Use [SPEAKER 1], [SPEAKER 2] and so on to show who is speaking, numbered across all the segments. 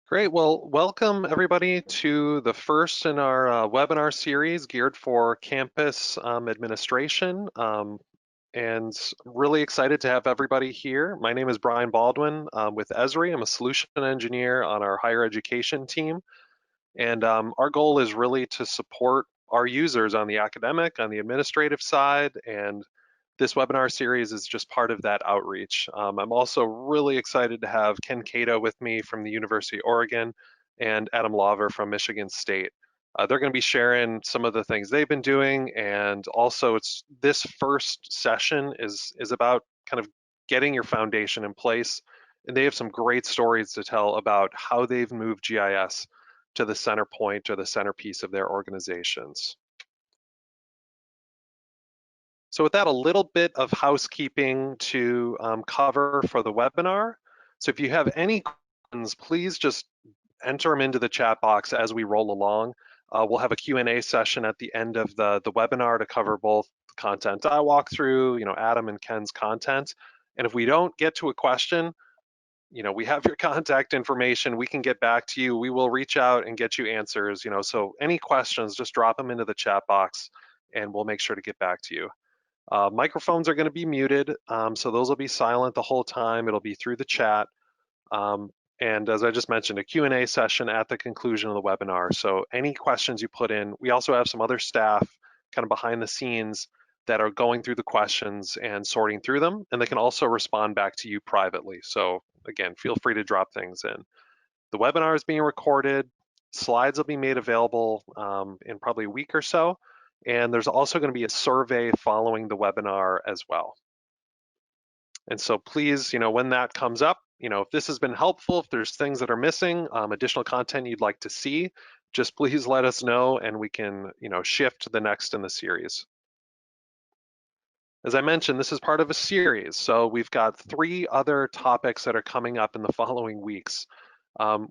[SPEAKER 1] Great. Well, welcome everybody to the first in our webinar series geared for campus administration. And really excited to have everybody here. My name is Brian Baldwin with Esri. I'm a solution engineer on our higher education team. And our goal is really to support our users on the academic, on the administrative side, and this webinar series is just part of that outreach. I'm also really excited to have Ken Cato with me from the University of Oregon and Adam Laver from Michigan State. They're going to be sharing some of the things they've been doing, and also it's this first session is about kind of getting your foundation in place. And they have some great stories to tell about how they've moved GIS to the center point or the centerpiece of their organizations. So with that, a little bit of housekeeping to cover for the webinar. So if you have any questions, please just enter them into the chat box as we roll along. We'll have a Q&A session at the end of the webinar to cover both the content I walk through, Adam and Ken's content. And if we don't get to a question, we have your contact information. We can get back to you. We will reach out and get you answers, so any questions, just drop them into the chat box and we'll make sure to get back to you. Microphones are going to be muted, so those will be silent the whole time. It'll be through the chat. And as I just mentioned, a Q&A session at the conclusion of the webinar. So any questions you put in, we also have some other staff kind of behind the scenes that are going through the questions and sorting through them, and they can also respond back to you privately. So again, feel free to drop things in. The webinar is being recorded. Slides will be made available in probably a week or so. And there's also going to be a survey following the webinar as well. And so please, when that comes up, if this has been helpful, if there's things that are missing, additional content you'd like to see, just please let us know and we can, shift to the next in the series. As I mentioned, this is part of a series. So we've got 3 other topics that are coming up in the following weeks.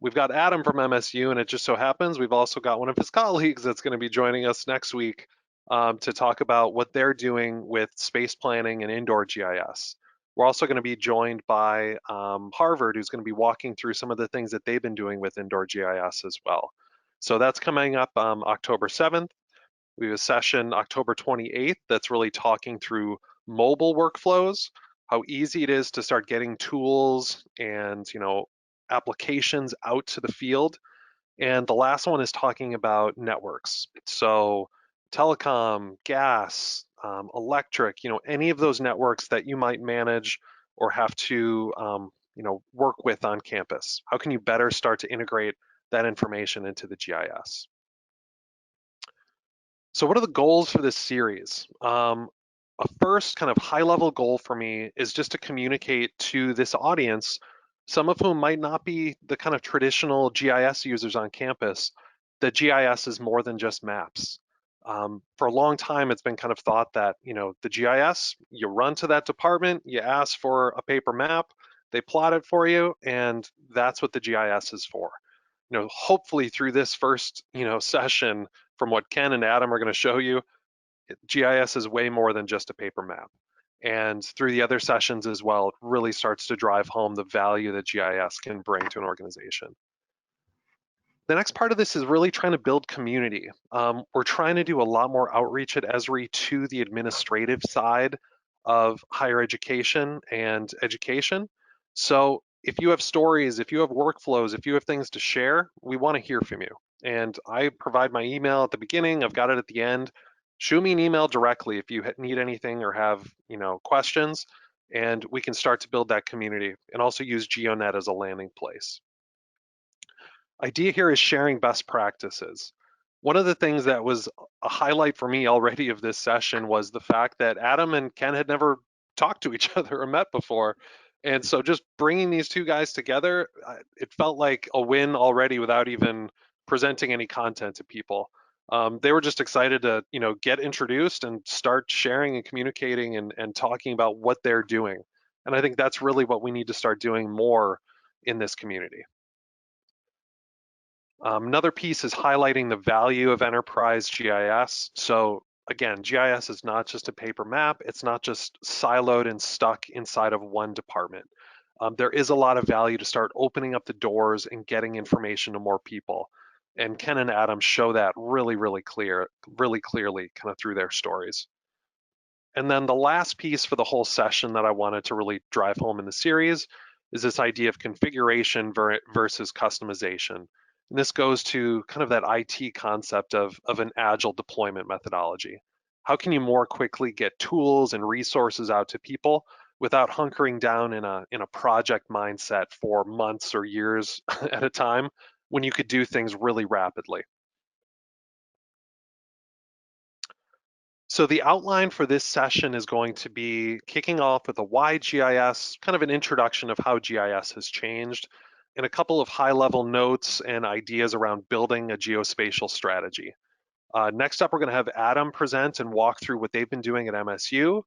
[SPEAKER 1] We've got Adam from MSU, and it just so happens we've also got one of his colleagues that's going to be joining us next week to talk about what they're doing with space planning and indoor GIS. We're also going to be joined by Harvard, who's going to be walking through some of the things that they've been doing with indoor GIS as well. So that's coming up October 7th. We have a session October 28th that's really talking through mobile workflows, how easy it is to start getting tools and applications out to the field. And the last one is talking about networks. So telecom, gas, electric, any of those networks that you might manage or have to work with on campus. How can you better start to integrate that information into the GIS? So what are the goals for this series? A first kind of high level goal for me is just to communicate to this audience, some of whom might not be the kind of traditional GIS users on campus, that GIS is more than just maps. For a long time, it's been kind of thought that, the GIS, you run to that department, you ask for a paper map, they plot it for you, and that's what the GIS is for. Hopefully through this first, session, from what Ken and Adam are going to show you, GIS is way more than just a paper map. And through the other sessions as well, it really starts to drive home the value that GIS can bring to an organization. The next part of this is really trying to build community. We're trying to do a lot more outreach at Esri to the administrative side of higher education and education. So if you have stories, if you have workflows, if you have things to share, we want to hear from you. And I provide my email at the beginning, I've got it at the end. Shoot me an email directly if you need anything or have questions, and we can start to build that community and also use GeoNet as a landing place. Idea here is sharing best practices. One of the things that was a highlight for me already of this session was the fact that Adam and Ken had never talked to each other or met before. And so just bringing these 2 guys together, it felt like a win already without even presenting any content to people. They were just excited to, get introduced and start sharing and communicating and talking about what they're doing. And I think that's really what we need to start doing more in this community. Another piece is highlighting the value of enterprise GIS. So again, GIS is not just a paper map. It's not just siloed and stuck inside of one department. there is a lot of value to start opening up the doors and getting information to more people. And Ken and Adam show that really clearly kind of through their stories. And then the last piece for the whole session that I wanted to really drive home in the series is this idea of configuration versus customization. And this goes to kind of that IT concept of an agile deployment methodology. How can you more quickly get tools and resources out to people without hunkering down in a project mindset for months or years at a time when you could do things really rapidly? So the outline for this session is going to be kicking off with a why GIS, kind of an introduction of how GIS has changed, and a couple of high-level notes and ideas around building a geospatial strategy. Next up, we're going to have Adam present and walk through what they've been doing at MSU,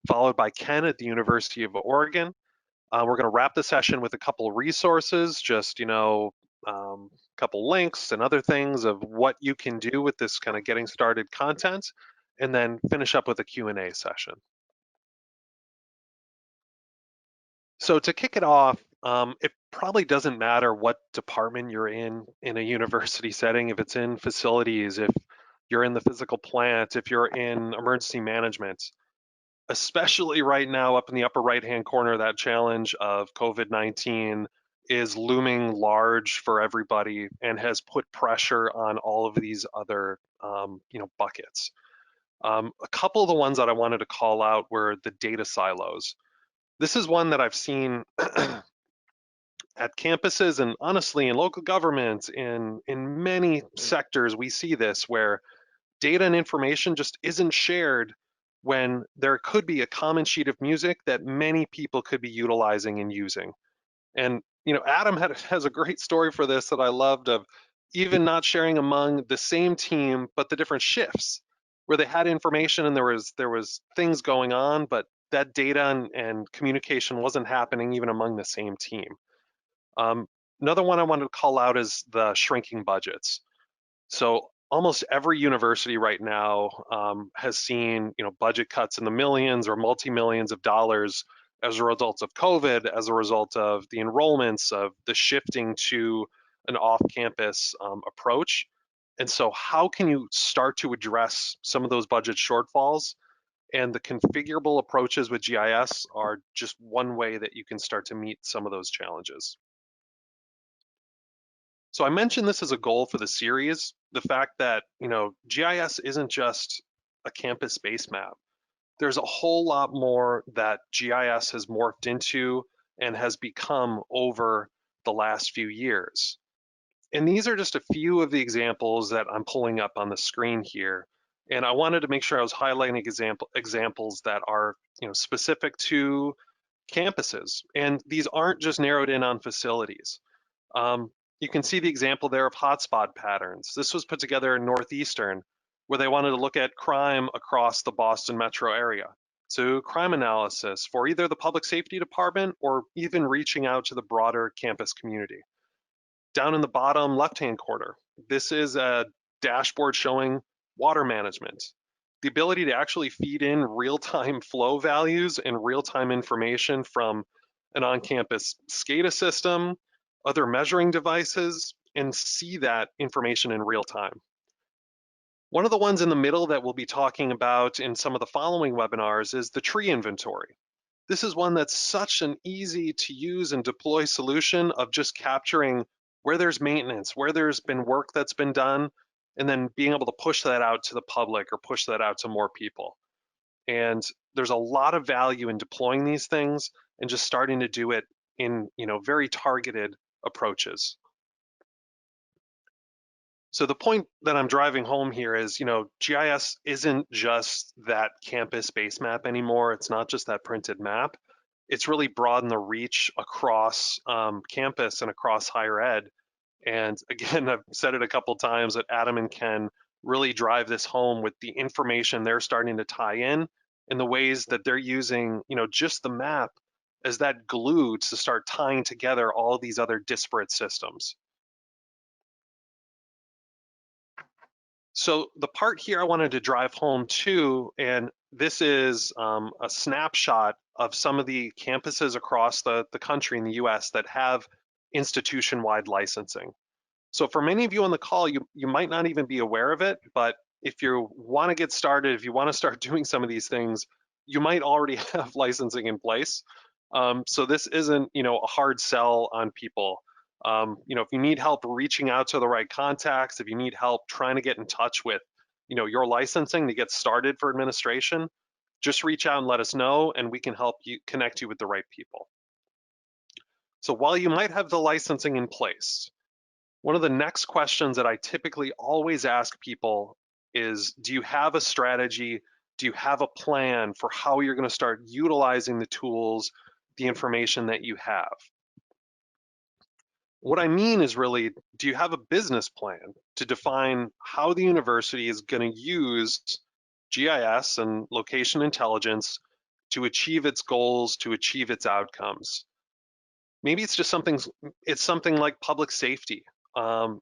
[SPEAKER 1] followed by Ken at the University of Oregon. We're going to wrap the session with a couple of resources, just, a couple links and other things of what you can do with this kind of getting started content, and then finish up with a Q&A session. So to kick it off, it probably doesn't matter what department you're in a university setting, if it's in facilities, if you're in the physical plant, if you're in emergency management, especially right now up in the upper right-hand corner, that challenge of COVID-19 is looming large for everybody and has put pressure on all of these other buckets. A couple of the ones that I wanted to call out were the data silos. This is one that I've seen at campuses and honestly in local governments, in many sectors, we see this where data and information just isn't shared when there could be a common sheet of music that many people could be utilizing and using. And Adam has a great story for this that I loved, of even not sharing among the same team, but the different shifts where they had information and there was things going on, but that data and communication wasn't happening even among the same team. Um, Another one I wanted to call out is the shrinking budgets. So almost every university right now has seen budget cuts in the millions or multi-millions of dollars as a result of COVID, as a result of the enrollments, of the shifting to an off-campus approach. And so how can you start to address some of those budget shortfalls? And the configurable approaches with GIS are just one way that you can start to meet some of those challenges. So I mentioned this as a goal for the series, the fact that, GIS isn't just a campus-based map. There's a whole lot more that GIS has morphed into and has become over the last few years. And these are just a few of the examples that I'm pulling up on the screen here. And I wanted to make sure I was highlighting examples that are, specific to campuses. And these aren't just narrowed in on facilities. You can see the example there of hotspot patterns. This was put together in Northeastern, where they wanted to look at crime across the Boston metro area. So crime analysis for either the public safety department or even reaching out to the broader campus community. Down in the bottom left-hand corner, this is a dashboard showing water management. The ability to actually feed in real-time flow values and real-time information from an on-campus SCADA system, other measuring devices, and see that information in real time. One of the ones in the middle that we'll be talking about in some of the following webinars is the tree inventory. This is one that's such an easy to use and deploy solution of just capturing where there's maintenance, where there's been work that's been done, and then being able to push that out to the public or push that out to more people. And there's a lot of value in deploying these things and just starting to do it in very targeted approaches. So the point that I'm driving home here is, GIS isn't just that campus-based map anymore. It's not just that printed map. It's really broadened the reach across campus and across higher ed. And again, I've said it a couple times that Adam and Ken really drive this home with the information they're starting to tie in and the ways that they're using, just the map as that glue to start tying together all these other disparate systems. So the part here I wanted to drive home too, and this is a snapshot of some of the campuses across the country in the US that have institution-wide licensing. So for many of you on the call, you might not even be aware of it, but if you want to get started, if you want to start doing some of these things, you might already have licensing in place. So this isn't, a hard sell on people. If you need help reaching out to the right contacts, if you need help trying to get in touch with, your licensing to get started for administration, just reach out and let us know, and we can help you connect you with the right people. So while you might have the licensing in place, one of the next questions that I typically always ask people is, do you have a strategy? Do you have a plan for how you're going to start utilizing the tools, the information that you have? What I mean is really, do you have a business plan to define how the university is going to use GIS and location intelligence to achieve its goals, to achieve its outcomes? Maybe it's just something like public safety.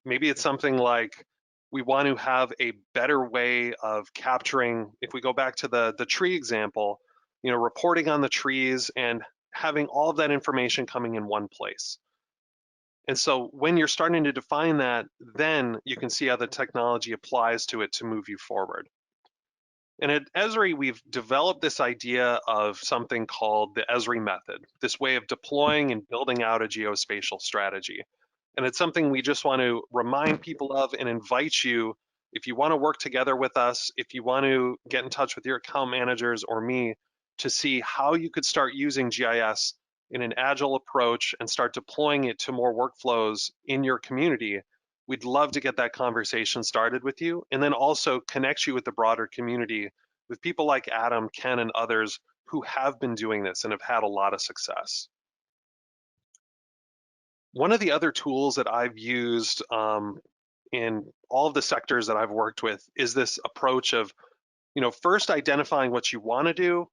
[SPEAKER 1] Maybe it's something like we want to have a better way of capturing, if we go back to the tree example, reporting on the trees and having all of that information coming in one place. And so when you're starting to define that, then you can see how the technology applies to it to move you forward. And at Esri, we've developed this idea of something called the Esri method, this way of deploying and building out a geospatial strategy. And it's something we just want to remind people of and invite you, if you want to work together with us, if you want to get in touch with your account managers or me, to see how you could start using GIS in an agile approach and start deploying it to more workflows in your community. We'd love to get that conversation started with you, and then also connect you with the broader community, with people like Adam, Ken, and others who have been doing this and have had a lot of success. One of the other tools that I've used in all of the sectors that I've worked with is this approach of, first identifying what you want to do,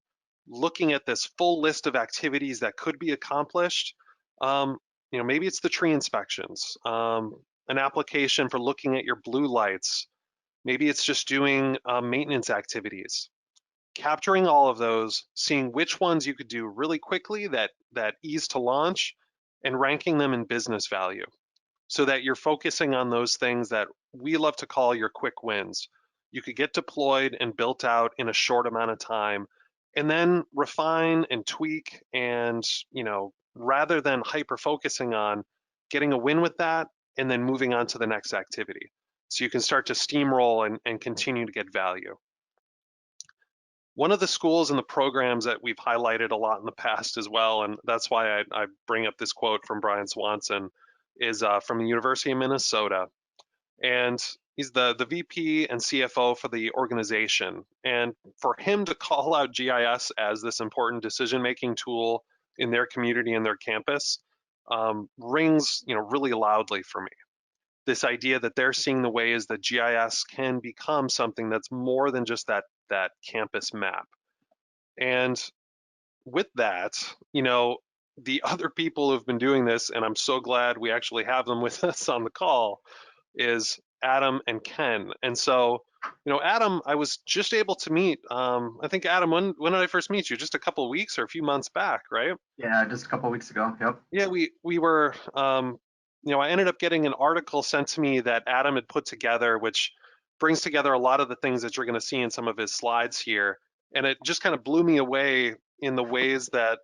[SPEAKER 1] looking at this full list of activities that could be accomplished. Maybe it's the tree inspections, an application for looking at your blue lights. Maybe it's just doing maintenance activities. Capturing all of those, seeing which ones you could do really quickly that ease to launch, and ranking them in business value, so that you're focusing on those things that we love to call your quick wins. You could get deployed and built out in a short amount of time, and then refine and tweak, and rather than hyper focusing on getting a win with that and then moving on to the next activity. So you can start to steamroll and continue to get value. One of the schools and the programs that we've highlighted a lot in the past as well, and that's why I bring up this quote from Brian Swanson, is from the University of Minnesota. And he's the VP and CFO for the organization. And for him to call out GIS as this important decision-making tool in their community and their campus rings really loudly for me. This idea that they're seeing the ways that GIS can become something that's more than just that campus map. And with that, the other people who've been doing this, and I'm so glad we actually have them with us on the call, is Adam and Ken. And so, Adam, I was just able to meet, I think, Adam, when did I first meet you? Just a couple of weeks or a few months back, right?
[SPEAKER 2] Yeah, just a couple of weeks ago, yep.
[SPEAKER 1] Yeah, we were, I ended up getting an article sent to me that Adam had put together, which brings together a lot of the things that you're going to see in some of his slides here. And it just kind of blew me away in the ways that,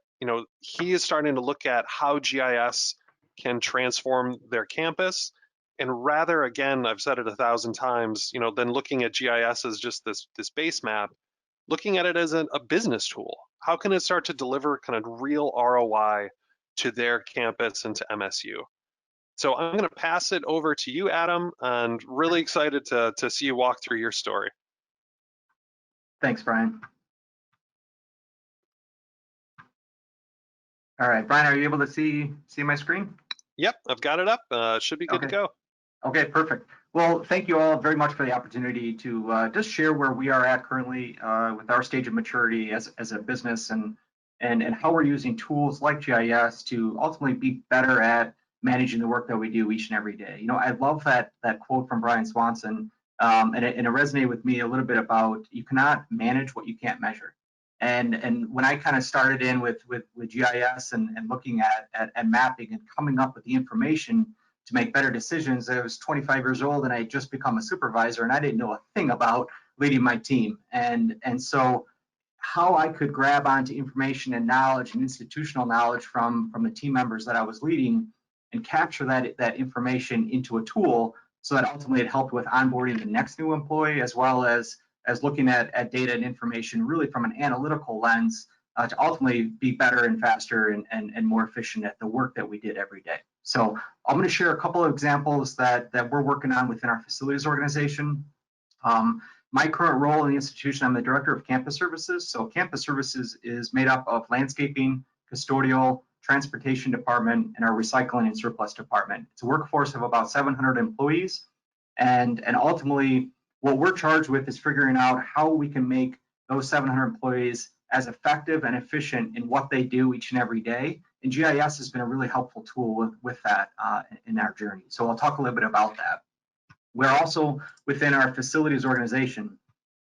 [SPEAKER 1] he is starting to look at how GIS can transform their campus. And rather, again, I've said it 1,000 times, than looking at GIS as just this base map, looking at it as a business tool. How can it start to deliver kind of real ROI to their campus and to MSU? So I'm going to pass it over to you, Adam, and really excited to see you walk through your story.
[SPEAKER 2] Thanks, Brian. All right, Brian, are you able to see my screen?
[SPEAKER 1] Yep, I've got it up. Should be good to go.
[SPEAKER 2] Okay, perfect. Well, thank you all very much for the opportunity to just share where we are at currently with our stage of maturity as a business, and how we're using tools like GIS to ultimately be better at managing the work that we do each and every day. I love that quote from Brian Swanson, and it resonated with me a little bit about, you cannot manage what you can't measure. And when I kind of started in with GIS and looking at mapping and coming up with the information to make better decisions, I was 25 years old and I had just become a supervisor and I didn't know a thing about leading my team. And so how I could grab onto information and knowledge and institutional knowledge from the team members that I was leading and capture that information into a tool so that ultimately it helped with onboarding the next new employee, as well as looking at data and information really from an analytical lens to ultimately be better and faster and more efficient at the work that we did every day. So I'm going to share a couple of examples that we're working on within our facilities organization. My current role in the institution, I'm the director of campus services. So campus services is made up of landscaping, custodial, transportation department, and our recycling and surplus department. It's a workforce of about 700 employees. And ultimately, what we're charged with is figuring out how we can make those 700 employees as effective and efficient in what they do each and every day. And GIS has been a really helpful tool with that in our journey. So I'll talk a little bit about that. We're also within our facilities organization.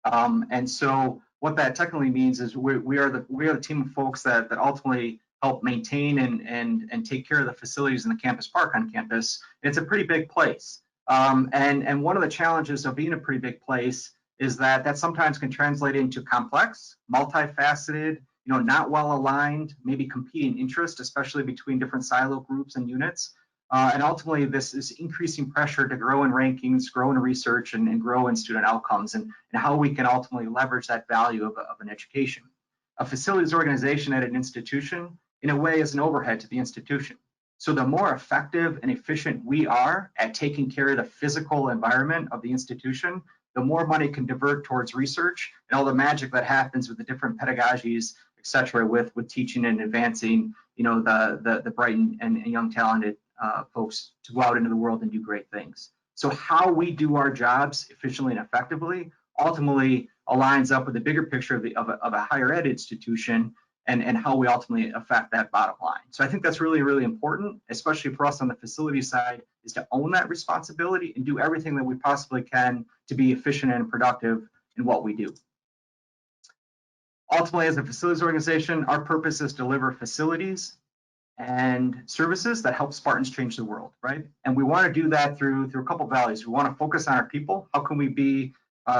[SPEAKER 2] And so what that technically means is we are the team of folks that ultimately help maintain and take care of the facilities in the campus park on campus. It's a pretty big place. And one of the challenges of being a pretty big place is that sometimes can translate into complex, multifaceted, not well aligned, maybe competing interests, especially between different silo groups and units. And ultimately, this is increasing pressure to grow in rankings, grow in research, and grow in student outcomes, and how we can ultimately leverage that value of an education. A facilities organization at an institution, in a way, is an overhead to the institution. So the more effective and efficient we are at taking care of the physical environment of the institution, the more money can divert towards research and all the magic that happens with the different pedagogies, et cetera, with teaching and advancing, the bright and young talented folks to go out into the world and do great things. So how we do our jobs efficiently and effectively ultimately aligns up with the bigger picture of a higher ed institution and how we ultimately affect that bottom line. So I think that's really, really important, especially for us on the facility side, is to own that responsibility and do everything that we possibly can to be efficient and productive in what we do. Ultimately, as a facilities organization, our purpose is to deliver facilities and services that help Spartans change the world, right? And we want to do that through a couple of values. We want to focus on our people. How can we be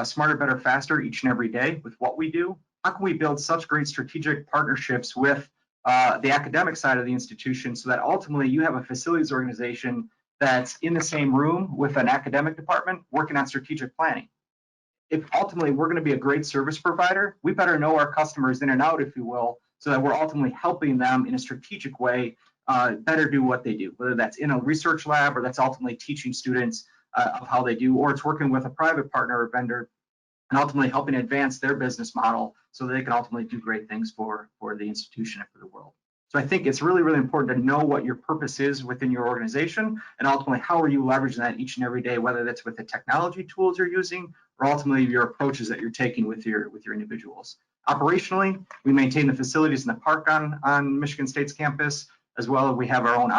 [SPEAKER 2] smarter, better, faster each and every day with what we do? How can we build such great strategic partnerships with the academic side of the institution so that ultimately you have a facilities organization that's in the same room with an academic department working on strategic planning? If ultimately we're going to be a great service provider, we better know our customers in and out, if you will, so that we're ultimately helping them in a strategic way better do what they do, whether that's in a research lab or that's ultimately teaching students of how they do, or it's working with a private partner or vendor and ultimately helping advance their business model so that they can ultimately do great things for the institution and for the world. So I think it's really, really important to know what your purpose is within your organization and ultimately how are you leveraging that each and every day, whether that's with the technology tools you're using or ultimately your approaches that you're taking with your individuals. Operationally, we maintain the facilities in the park on Michigan State's campus, as well as we have our own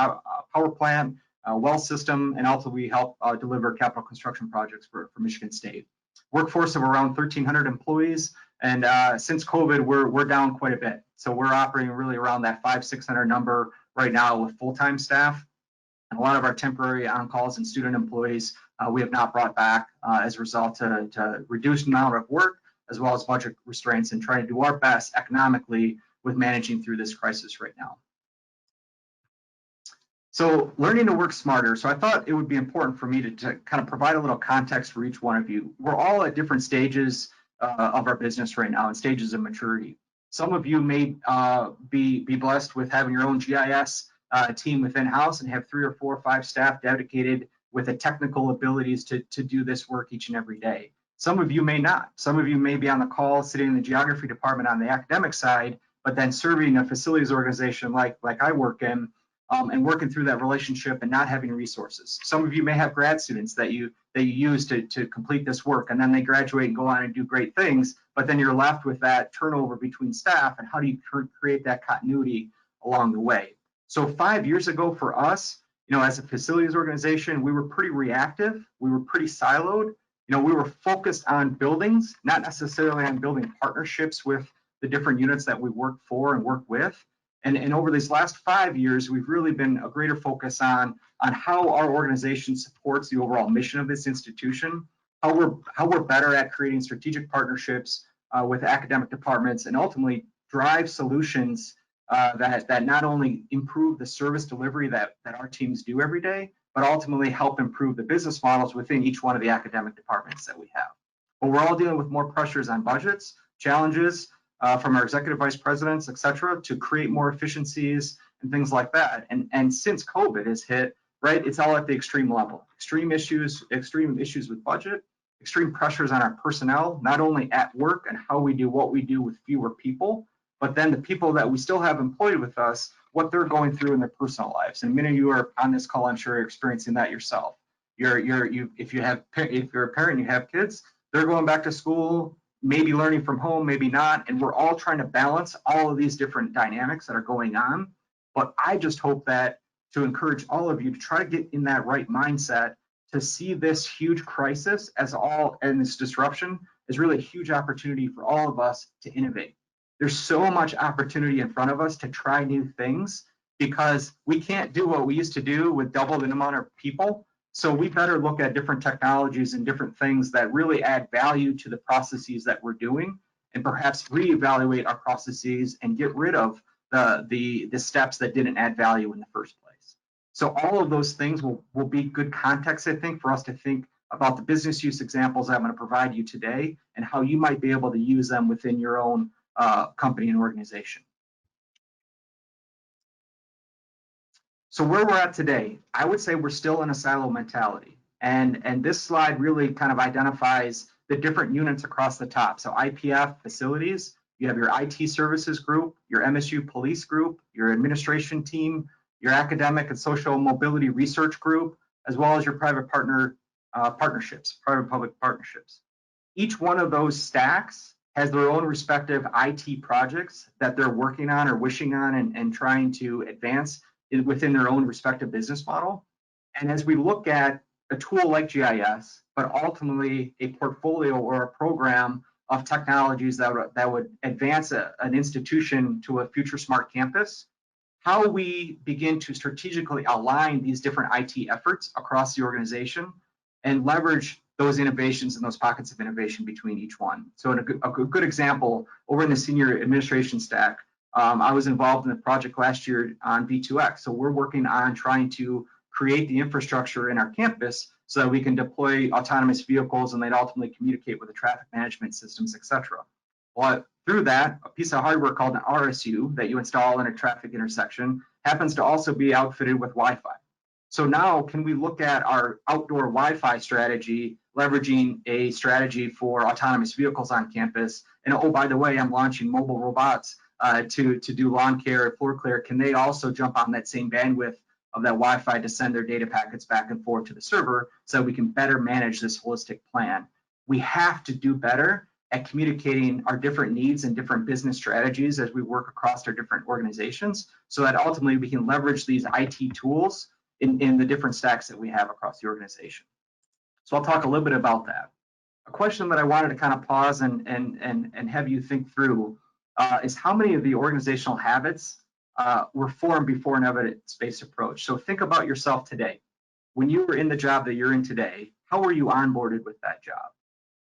[SPEAKER 2] power plant, well system, and also we help deliver capital construction projects for Michigan State. Workforce of around 1,300 employees, and since COVID, we're down quite a bit. So we're operating really around that 500-600 number right now with full-time staff. And a lot of our temporary on-calls and student employees we have not brought back as a result to reduce the amount of work as well as budget restraints and trying to do our best economically with managing through this crisis right now. So learning to work smarter. So I thought it would be important for me to kind of provide a little context for each one of you. We're all at different stages of our business right now and stages of maturity. Some of you may be blessed with having your own GIS team within house and have 3 or 4 or 5 staff dedicated with the technical abilities to do this work each and every day. Some of you may not. Some of you may be on the call sitting in the geography department on the academic side, but then serving a facilities organization like I work in, and working through that relationship and not having resources. Some of you may have grad students that you use to complete this work, and then they graduate and go on and do great things, but then you're left with that turnover between staff, and how do you create that continuity along the way? So 5 years ago for us, as a facilities organization, we were pretty reactive, we were pretty siloed, we were focused on buildings, not necessarily on building partnerships with the different units that we work for and work with. And over these last 5 years, we've really been a greater focus on how our organization supports the overall mission of this institution, how we're better at creating strategic partnerships with academic departments, and ultimately drive solutions that not only improve the service delivery that our teams do every day, but ultimately help improve the business models within each one of the academic departments that we have. But we're all dealing with more pressures on budgets, challenges from our executive vice presidents, et cetera, to create more efficiencies and things like that. And since COVID has hit, right, it's all at the extreme level. Extreme issues with budget, extreme pressures on our personnel, not only at work and how we do what we do with fewer people, but then the people that we still have employed with us, what they're going through in their personal lives. And many of you are on this call, I'm sure you're experiencing that yourself. If you're a parent and you have kids, they're going back to school, maybe learning from home, maybe not, and we're all trying to balance all of these different dynamics that are going on. But I just hope that to encourage all of you to try to get in that right mindset to see this huge crisis and this disruption is really a huge opportunity for all of us to innovate. There's so much opportunity in front of us to try new things because we can't do what we used to do with double the amount of people. So we better look at different technologies and different things that really add value to the processes that we're doing, and perhaps reevaluate our processes and get rid of the steps that didn't add value in the first place. So all of those things will be good context, I think, for us to think about the business use examples I'm going to provide you today and how you might be able to use them within your own company and organization. So where we're at today, I would say we're still in a silo mentality. And this slide really kind of identifies the different units across the top. So IPF facilities, you have your IT services group, your MSU police group, your administration team, your academic and social mobility research group, as well as your private partnerships, private-public partnerships. Each one of those stacks has their own respective IT projects that they're working on or wishing on and trying to advance within their own respective business model. And as we look at a tool like GIS, but ultimately a portfolio or a program of technologies that would advance an institution to a future smart campus, how we begin to strategically align these different IT efforts across the organization and leverage those innovations and those pockets of innovation between each one. So a good example, over in the senior administration stack, I was involved in the project last year on V2X. So we're working on trying to create the infrastructure in our campus so that we can deploy autonomous vehicles and they'd ultimately communicate with the traffic management systems, et cetera. Well, through that, a piece of hardware called an RSU that you install in a traffic intersection happens to also be outfitted with Wi-Fi. So now can we look at our outdoor Wi-Fi strategy, leveraging a strategy for autonomous vehicles on campus? And oh, by the way, I'm launching mobile robots to do lawn care, floor clear. Can they also jump on that same bandwidth of that Wi-Fi to send their data packets back and forth to the server so we can better manage this holistic plan? We have to do better at communicating our different needs and different business strategies as we work across our different organizations so that ultimately we can leverage these IT tools in the different stacks that we have across the organization. So I'll talk a little bit about that. A question that I wanted to kind of pause and have you think through is how many of the organizational habits were formed before an evidence-based approach. So think about yourself today. When you were in the job that you're in today, how were you onboarded with that job?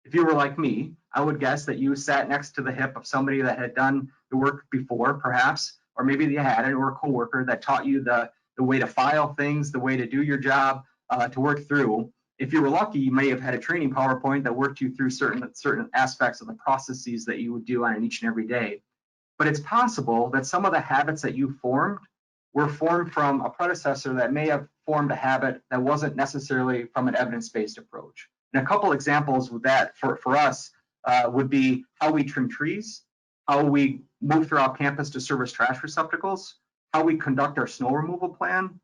[SPEAKER 2] If you were like me, I would guess that you sat next to the hip of somebody that had done the work before, perhaps, or maybe you had it, or a coworker that taught you the way to file things, the way to do your job, to work through. If you were lucky, you may have had a training PowerPoint that worked you through certain aspects of the processes that you would do on each and every day. But it's possible that some of the habits that you formed were formed from a predecessor that may have formed a habit that wasn't necessarily from an evidence-based approach. And a couple examples with that for us would be how we trim trees, how we move throughout campus to service trash receptacles, how we conduct our snow removal plan.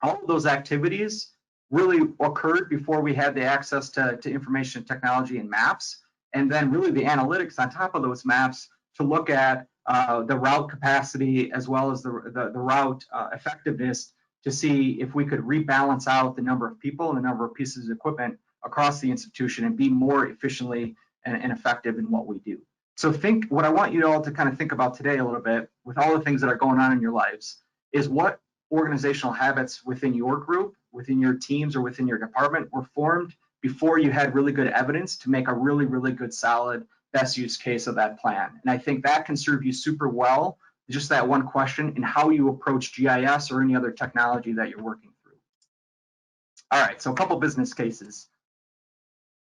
[SPEAKER 2] All of those activities really occurred before we had the access to information technology and maps, and then really the analytics on top of those maps to look at the route capacity as well as the route effectiveness to see if we could rebalance out the number of people and the number of pieces of equipment across the institution and be more efficiently and effective in what we do. So what I want you all to kind of think about today a little bit, with all the things that are going on in your lives, is what organizational habits within your group, within your teams, or within your department were formed before you had really good evidence to make a really, really good, solid, best use case of that plan. And I think that can serve you super well, just that one question, in how you approach GIS or any other technology that you're working through. All right, so a couple business cases.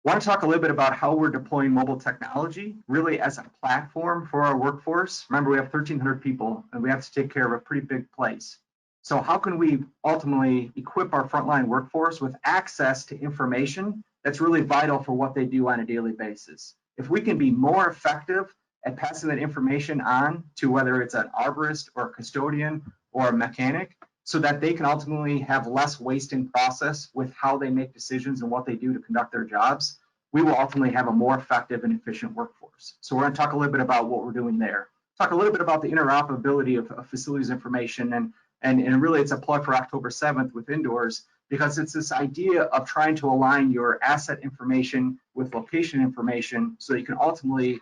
[SPEAKER 2] I want to talk a little bit about how we're deploying mobile technology really as a platform for our workforce. Remember, we have 1,300 people and we have to take care of a pretty big place. So how can we ultimately equip our frontline workforce with access to information that's really vital for what they do on a daily basis? If we can be more effective at passing that information on to whether it's an arborist or a custodian or a mechanic, so that they can ultimately have less waste in process with how they make decisions and what they do to conduct their jobs, we will ultimately have a more effective and efficient workforce. So we're going to talk a little bit about what we're doing there. Talk a little bit about the interoperability of facilities information, and really it's a plug for October 7th with Indoors, because it's this idea of trying to align your asset information with location information so that you can ultimately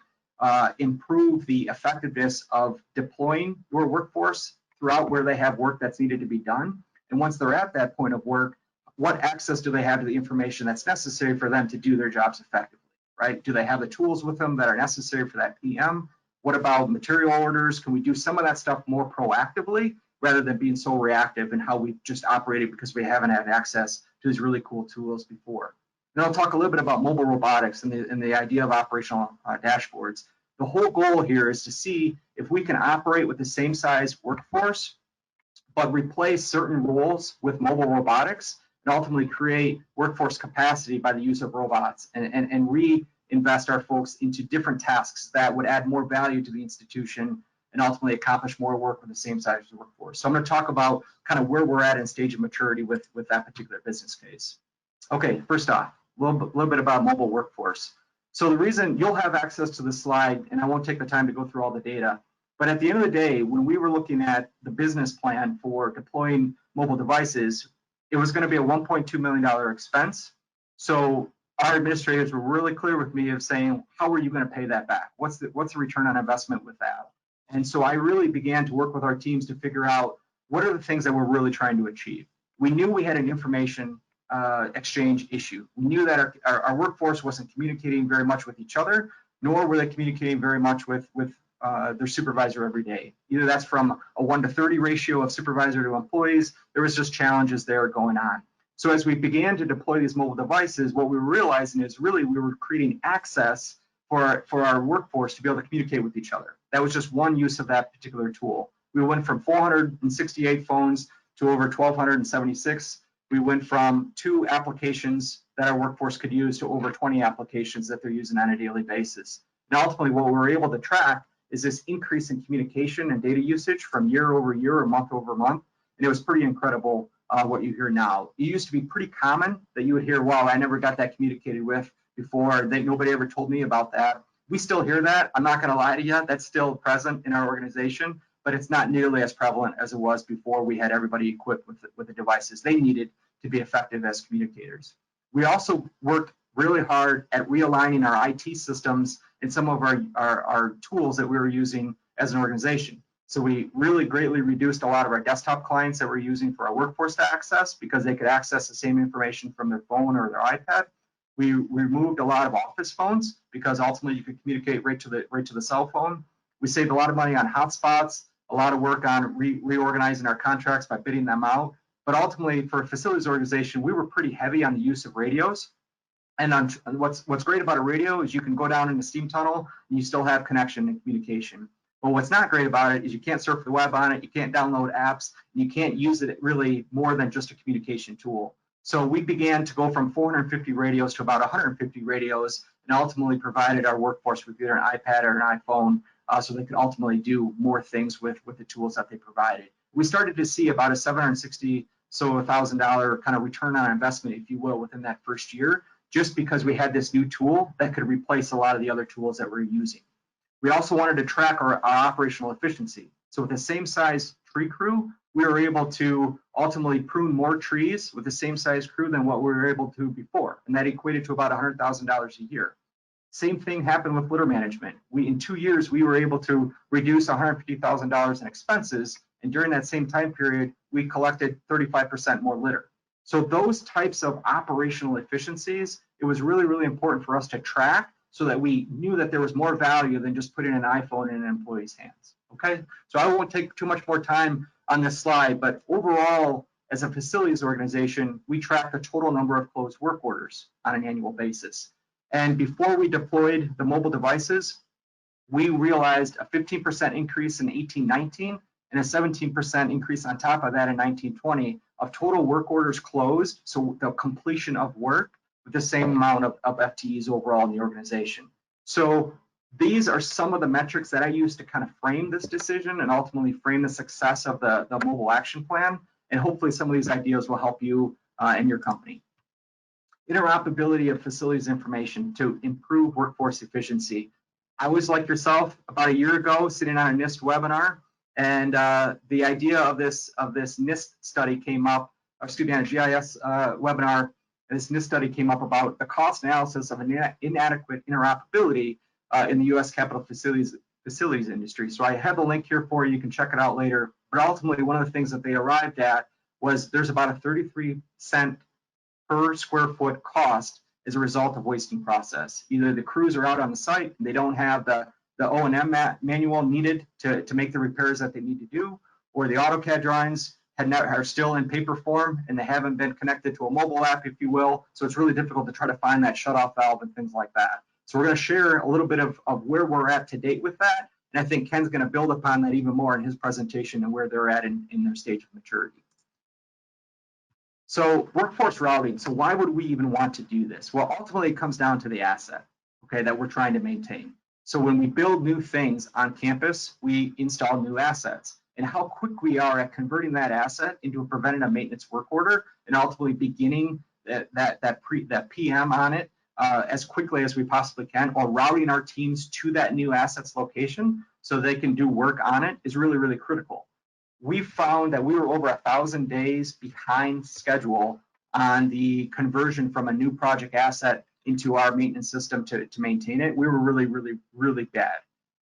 [SPEAKER 2] improve the effectiveness of deploying your workforce throughout where they have work that's needed to be done. And once they're at that point of work, what access do they have to the information that's necessary for them to do their jobs effectively, right? Do they have the tools with them that are necessary for that PM? What about material orders? Can we do some of that stuff more proactively rather than being so reactive in how we've just operated because we haven't had access to these really cool tools before? And I'll talk a little bit about mobile robotics and the idea of operational dashboards. The whole goal here is to see if we can operate with the same size workforce, but replace certain roles with mobile robotics and ultimately create workforce capacity by the use of robots and reinvest our folks into different tasks that would add more value to the institution and ultimately accomplish more work with the same size workforce. So I'm going to talk about kind of where we're at in stage of maturity with that particular business case. Okay, first off, a little bit about mobile workforce. So the reason you'll have access to the slide, and I won't take the time to go through all the data, but at the end of the day, when we were looking at the business plan for deploying mobile devices, it was going to be a $1.2 million expense. So our administrators were really clear with me of saying, how are you going to pay that back? What's the return on investment with that? And so I really began to work with our teams to figure out what are the things that we're really trying to achieve. We knew we had an information exchange issue. We knew that our workforce wasn't communicating very much with each other, nor were they communicating very much with their supervisor every day. Either that's from a 1:30 ratio of supervisor to employees, there was just challenges there going on. So as we began to deploy these mobile devices, what we were realizing is really we were creating access for our workforce to be able to communicate with each other. That was just one use of that particular tool. We went from 468 phones to over 1,276. We went from 2 applications that our workforce could use to over 20 applications that they're using on a daily basis. And ultimately, what we were able to track is this increase in communication and data usage from year over year or month over month. And it was pretty incredible what you hear now. It used to be pretty common that you would hear, wow, I never got that communicated with before. Nobody ever told me about that. We still hear that. I'm not going to lie to you. That's still present in our organization, but it's not nearly as prevalent as it was before we had everybody equipped with the devices they needed to be effective as communicators. We also worked really hard at realigning our IT systems and some of our tools that we were using as an organization. So we really greatly reduced a lot of our desktop clients that we're using for our workforce to access because they could access the same information from their phone or their iPad. We removed a lot of office phones because ultimately you could communicate right to the cell phone. We saved a lot of money on hotspots, a lot of work on reorganizing our contracts by bidding them out. But ultimately, for a facilities organization, we were pretty heavy on the use of radios. And what's great about a radio is you can go down in the steam tunnel and you still have connection and communication. But what's not great about it is you can't surf the web on it, you can't download apps, and you can't use it really more than just a communication tool. So we began to go from 450 radios to about 150 radios, and ultimately provided our workforce with either an iPad or an iPhone, so they could ultimately do more things with the tools that they provided. We started to see about a $760,000 kind of return on investment, if you will, within that first year, just because we had this new tool that could replace a lot of the other tools that we're using. We also wanted to track our operational efficiency. So with the same size tree crew, we were able to ultimately prune more trees with the same size crew than what we were able to before. And that equated to about $100,000 a year. Same thing happened with litter management. In 2 years, we were able to reduce $150,000 in expenses, and during that same time period, we collected 35% more litter. So those types of operational efficiencies, it was really, really important for us to track so that we knew that there was more value than just putting an iPhone in an employee's hands, okay? So I won't take too much more time on this slide, but overall, as a facilities organization, we track the total number of closed work orders on an annual basis. And before we deployed the mobile devices, we realized a 15% increase in 18-19 and a 17% increase on top of that in 19-20 of total work orders closed, so the completion of work with the same amount of FTEs overall in the organization. So these are some of the metrics that I use to kind of frame this decision and ultimately frame the success of the mobile action plan. And hopefully some of these ideas will help you and your company. Interoperability of facilities information to improve workforce efficiency. I was like yourself about a year ago sitting on a NIST webinar, and the idea of this NIST study came up, excuse me, on a GIS webinar, and this NIST study came up about the cost analysis of inadequate interoperability in the U.S. capital facilities industry. So I have a link here for you. You can check it out later. But ultimately, one of the things that they arrived at was there's about a 33-cent per square foot cost as a result of wasting process. Either the crews are out on the site and they don't have the O&M manual needed to make the repairs that they need to do, or the AutoCAD drawings are still in paper form and they haven't been connected to a mobile app, if you will. So it's really difficult to try to find that shutoff valve and things like that. So we're going to share a little bit of where we're at to date with that. And I think Ken's going to build upon that even more in his presentation and where they're at in their stage of maturity. So workforce routing, so why would we even want to do this? Well, ultimately it comes down to the asset, okay, that we're trying to maintain. So when we build new things on campus, we install new assets. And how quick we are at converting that asset into a preventative maintenance work order and ultimately beginning that PM on it as quickly as we possibly can, or routing our teams to that new asset's location so they can do work on it is really, really critical. We found that we were over 1,000 days behind schedule on the conversion from a new project asset into our maintenance system to maintain it. We were really, really, really bad.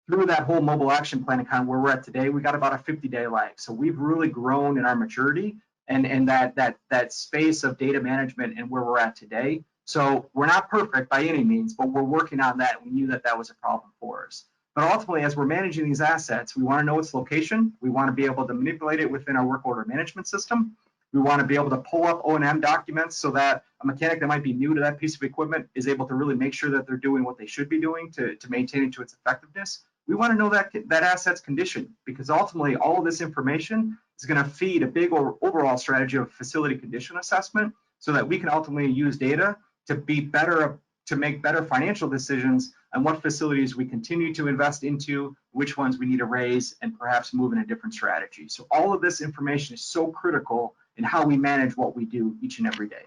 [SPEAKER 2] Through that whole mobile action plan and kind of where we're at today, we got about a 50-day lag. So we've really grown in our maturity and that space of data management and where we're at today. So we're not perfect by any means, but we're working on that. We knew that that was a problem for us. But ultimately, as we're managing these assets, we want to know its location. We want to be able to manipulate it within our work order management system. We want to be able to pull up O&M documents so that a mechanic that might be new to that piece of equipment is able to really make sure that they're doing what they should be doing to maintain it to its effectiveness. We want to know that asset's condition, because ultimately all of this information is going to feed a big overall strategy of facility condition assessment so that we can ultimately use data to be better, to make better financial decisions on what facilities we continue to invest into, which ones we need to raise, and perhaps move in a different strategy. So all of this information is so critical in how we manage what we do each and every day.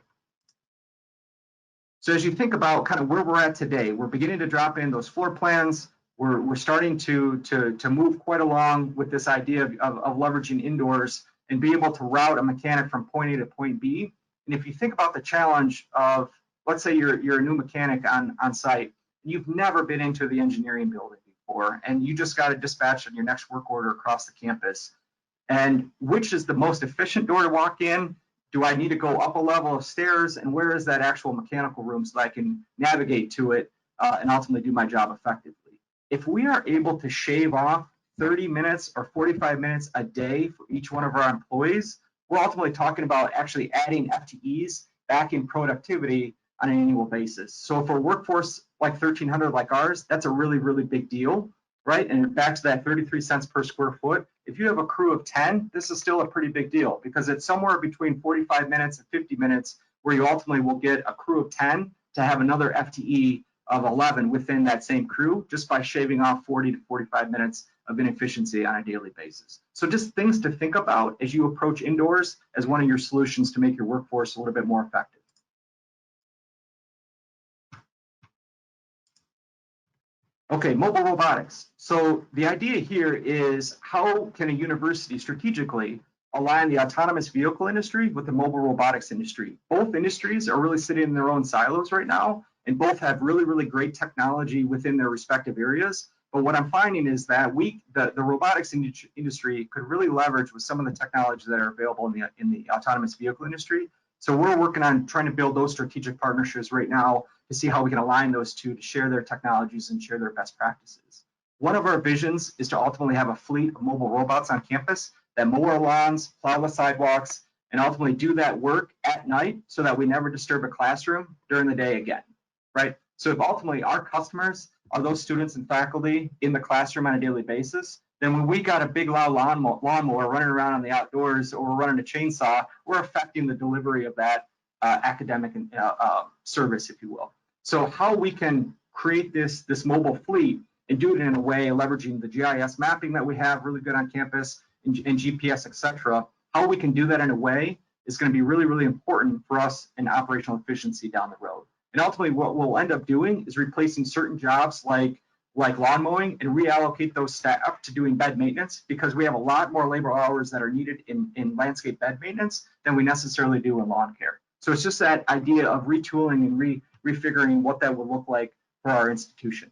[SPEAKER 2] So as you think about kind of where we're at today, we're beginning to drop in those floor plans. We're starting to move quite along with this idea of leveraging indoors and be able to route a mechanic from point A to point B. And if you think about the challenge of, let's say you're a new mechanic on site, you've never been into the engineering building before, and you just got to dispatch on your next work order across the campus. And which is the most efficient door to walk in? Do I need to go up a level of stairs? And where is that actual mechanical room so that I can navigate to it and ultimately do my job effectively? If we are able to shave off 30 minutes or 45 minutes a day for each one of our employees, we're ultimately talking about actually adding FTEs back in productivity on an annual basis. So for a workforce like 1,300 like ours, that's a really, really big deal, right? And back to that 33 cents per square foot. If you have a crew of 10, this is still a pretty big deal because it's somewhere between 45 minutes and 50 minutes where you ultimately will get a crew of 10 to have another FTE of 11 within that same crew just by shaving off 40 to 45 minutes of inefficiency on a daily basis. So just things to think about as you approach indoors as one of your solutions to make your workforce a little bit more effective. Okay, mobile robotics. So the idea here is how can a university strategically align the autonomous vehicle industry with the mobile robotics industry? Both industries are really sitting in their own silos right now, and both have really, really great technology within their respective areas. But what I'm finding is that the robotics industry could really leverage with some of the technologies that are available in the autonomous vehicle industry. So we're working on trying to build those strategic partnerships right now to see how we can align those two to share their technologies and share their best practices. One of our visions is to ultimately have a fleet of mobile robots on campus that mow our lawns, plow the sidewalks, and ultimately do that work at night so that we never disturb a classroom during the day again, right? So if ultimately our customers are those students and faculty in the classroom on a daily basis, then when we got a big loud lawnmower running around on the outdoors, or we're running a chainsaw, we're affecting the delivery of that academic service, if you will. So how we can create this mobile fleet and do it in a way leveraging the GIS mapping that we have really good on campus and GPS, et cetera, how we can do that in a way is going to be really, really important for us in operational efficiency down the road. And ultimately, what we'll end up doing is replacing certain jobs like lawn mowing and reallocate those staff to doing bed maintenance, because we have a lot more labor hours that are needed in landscape bed maintenance than we necessarily do in lawn care. So it's just that idea of retooling and refiguring what that would look like for our institution.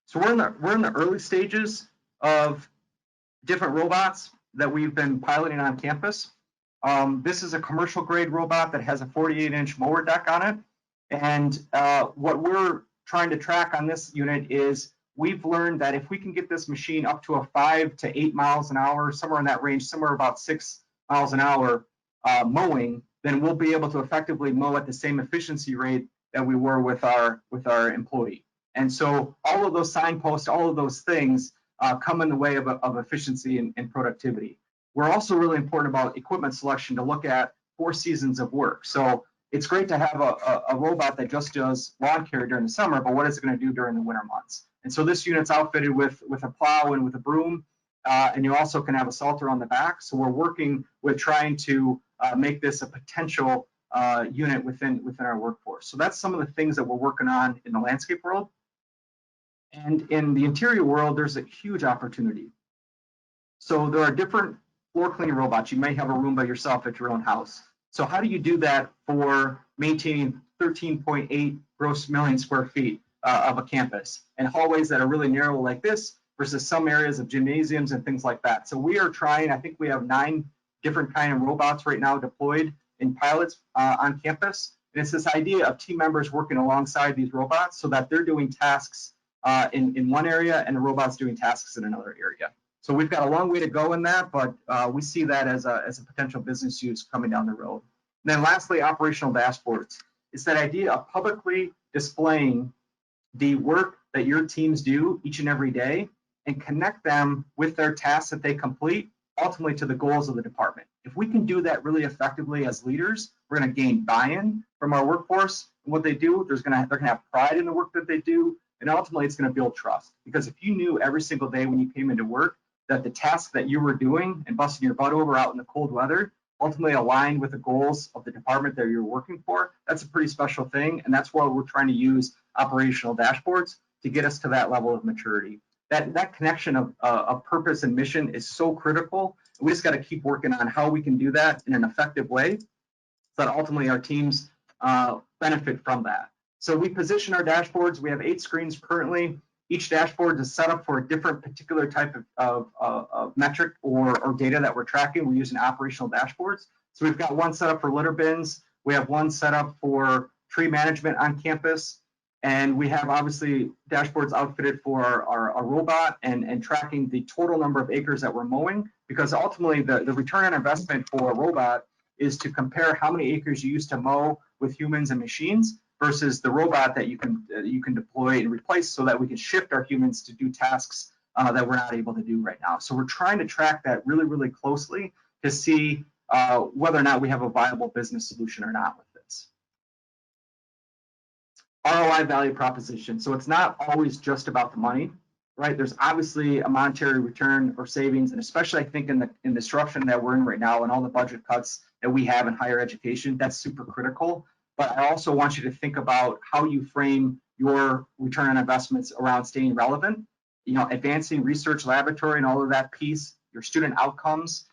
[SPEAKER 2] So we're in the early stages of different robots that we've been piloting on campus. This is a commercial grade robot that has a 48-inch mower deck on it. And what we're trying to track on this unit is we've learned that if we can get this machine up to a 5 to 8 miles an hour, somewhere in that range, somewhere about 6 miles an hour mowing, then we'll be able to effectively mow at the same efficiency rate that we were with our employee. And so all of those signposts, all of those things come in the way of efficiency and productivity. We're also really important about equipment selection to look at 4 seasons of work. So it's great to have a robot that just does lawn care during the summer, but what is it going to do during the winter months? And so this unit's outfitted with a plow and with a broom, and you also can have a salter on the back. So we're working with trying to make this a potential unit within our workforce. So that's some of the things that we're working on in the landscape world. And in the interior world, there's a huge opportunity. So there are different floor cleaning robots. You may have a Roomba yourself at your own house. So how do you do that for maintaining 13.8 gross million square feet of a campus, and hallways that are really narrow like this versus some areas of gymnasiums and things like that? So we are trying, I think we have 9 different kind of robots right now deployed in pilots on campus. And it's this idea of team members working alongside these robots so that they're doing tasks in one area and the robot's doing tasks in another area. So we've got a long way to go in that, but we see that as a potential business use coming down the road. And then lastly, operational dashboards. It's that idea of publicly displaying the work that your teams do each and every day and connect them with their tasks that they complete, ultimately to the goals of the department. If we can do that really effectively as leaders, we're going to gain buy-in from our workforce and what they do. They're going to have pride in the work that they do, and ultimately it's going to build trust. Because if you knew every single day when you came into work that the tasks that you were doing and busting your butt over out in the cold weather ultimately aligned with the goals of the department that you're working for, that's a pretty special thing. And that's why we're trying to use operational dashboards to get us to that level of maturity. That connection of purpose and mission is so critical. We just got to keep working on how we can do that in an effective way so that ultimately our teams benefit from that. So we position our dashboards. We have 8 screens currently. Each dashboard is set up for a different particular type of metric or data that we're tracking. We're using operational dashboards. So we've got one set up for litter bins. We have one set up for tree management on campus. And we have obviously dashboards outfitted for our robot and tracking the total number of acres that we're mowing, because ultimately the return on investment for a robot is to compare how many acres you used to mow with humans and machines versus the robot that you can deploy and replace so that we can shift our humans to do tasks that we're not able to do right now. So we're trying to track that really, really closely to see whether or not we have a viable business solution or not with this. ROI value proposition. So it's not always just about the money, right? There's obviously a monetary return or savings, and especially I think in the disruption that we're in right now and all the budget cuts that we have in higher education, that's super critical. But I also want you to think about how you frame your return on investments around staying relevant, advancing research laboratory and all of that piece, your student outcomes,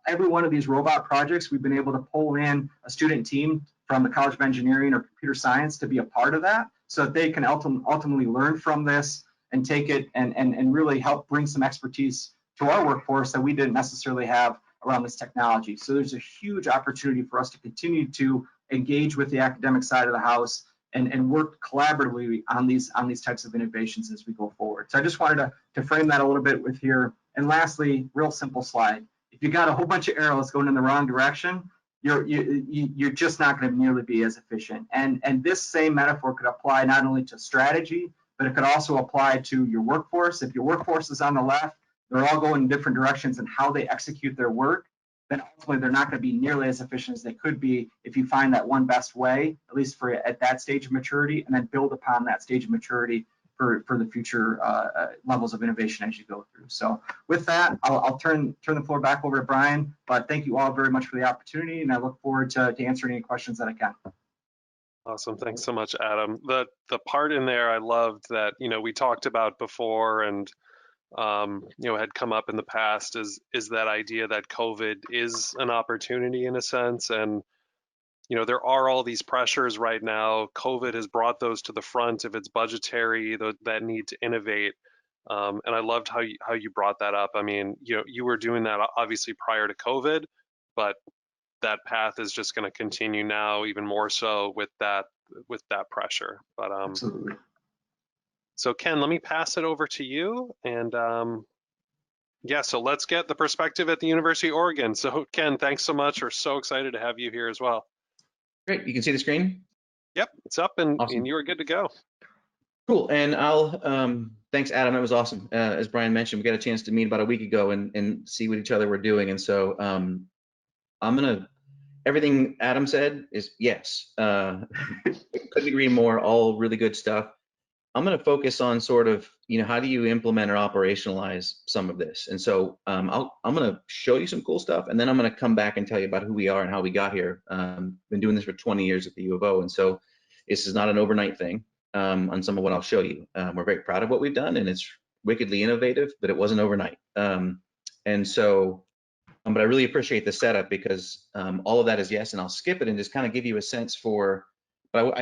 [SPEAKER 2] every one of these robot projects, we've been able to pull in a student team from the College of Engineering or Computer Science to be a part of that, so that they can ultimately learn from this and take it and really help bring some expertise to our workforce that we didn't necessarily have around this technology. So there's a huge opportunity for us to continue to engage with the academic side of the house and work collaboratively on these types of innovations as we go forward. So I just wanted to frame that a little bit with here. And lastly, real simple slide. If you got a whole bunch of arrows going in the wrong direction, you're just not going to nearly be as efficient. And this same metaphor could apply not only to strategy, but it could also apply to your workforce. If your workforce is on the left, they're all going in different directions in how they execute their work, then ultimately they're not going to be nearly as efficient as they could be if you find that one best way, at least for at that stage of maturity, and then build upon that stage of maturity for the future levels of innovation as you go through. So with that, I'll turn the floor back over to Brian, but thank you all very much for the opportunity, and I look forward to answering any questions that I can.
[SPEAKER 1] Awesome. Thanks so much, Adam. The part in there I loved that, we talked about before and, had come up in the past is that idea that COVID is an opportunity in a sense. And, there are all these pressures right now. COVID has brought those to the front if it's budgetary, that need to innovate. And I loved how you brought that up. I mean, you were doing that obviously prior to COVID, but that path is just going to continue now even more so with that pressure. But
[SPEAKER 2] Absolutely.
[SPEAKER 1] so Ken, let me pass it over to you. And yeah, so let's get the perspective at the University of Oregon. So Ken, thanks so much. We're so excited to have you here as well.
[SPEAKER 3] Great, you can see the screen?
[SPEAKER 1] Yep, it's up and
[SPEAKER 3] Awesome.
[SPEAKER 1] you are good to go.
[SPEAKER 3] Cool, and thanks Adam, that was awesome. As Brian mentioned, we got a chance to meet about a week ago and see what each other were doing. And so everything Adam said is yes. Couldn't agree more, all really good stuff. I'm going to focus on sort of, how do you implement or operationalize some of this? And so I'm going to show you some cool stuff, and then I'm going to come back and tell you about who we are and how we got here. Been doing this for 20 years at the U of O, and so this is not an overnight thing on some of what I'll show you. We're very proud of what we've done, and it's wickedly innovative, but it wasn't overnight. And so, but I really appreciate the setup because all of that is yes, and I'll skip it and just kind of give you a sense for, but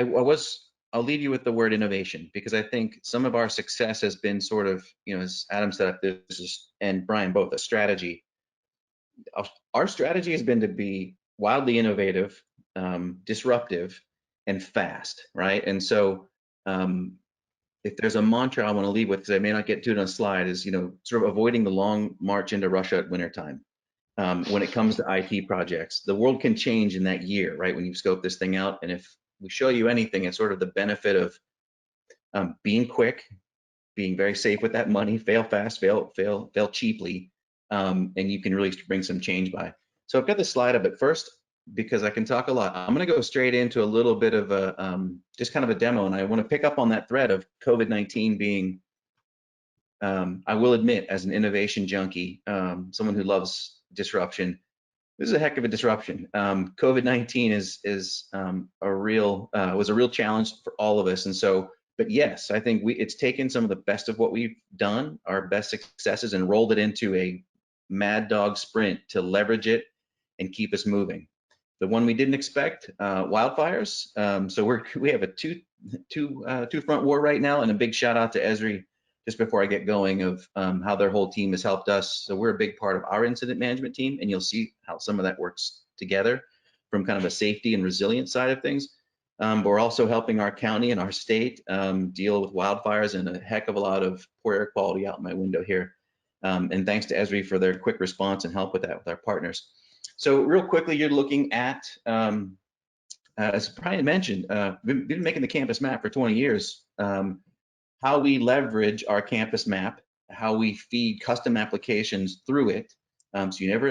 [SPEAKER 3] I'll leave you with the word innovation, because I think some of our success has been sort of, as Adam set up this and Brian both, a strategy. Our strategy has been to be wildly innovative, disruptive, and fast, right? And so if there's a mantra I want to leave with, because I may not get to it on a slide, is, sort of avoiding the long march into Russia at wintertime. When it comes to IT projects, the world can change in that year, right? When you scope this thing out, and if we show you anything, it's sort of the benefit of being quick, being very safe with that money, fail fast, fail cheaply, and you can really bring some change by. So I've got the slide up, but first, because I can talk a lot, I'm going to go straight into a little bit of a just kind of a demo, and I want to pick up on that thread of COVID-19 being, I will admit, as an innovation junkie, someone who loves disruption, this is a heck of a disruption. COVID-19 was a real challenge for all of us. And so, but yes, I think it's taken some of the best of what we've done, our best successes, and rolled it into a mad dog sprint to leverage it and keep us moving. The one we didn't expect, wildfires. So we have a two front war right now, and a big shout out to Esri, just before I get going, of how their whole team has helped us. So we're a big part of our incident management team, and you'll see how some of that works together from kind of a safety and resilience side of things. But we're also helping our county and our state deal with wildfires and a heck of a lot of poor air quality out my window here. And thanks to Esri for their quick response and help with that with our partners. So real quickly, you're looking at, as Brian mentioned, we've been making the campus map for 20 years. How we leverage our campus map, how we feed custom applications through it. So you never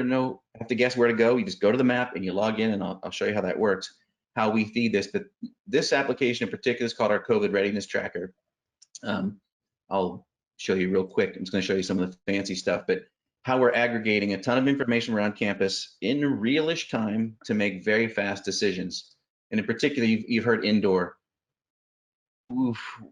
[SPEAKER 3] have to guess where to go. You just go to the map and you log in, and I'll show you how that works, how we feed this. But this application in particular is called our COVID Readiness Tracker. I'll show you real quick. I'm just going to show you some of the fancy stuff, but how we're aggregating a ton of information around campus in realish time to make very fast decisions. And in particular, you've heard indoor. Oof.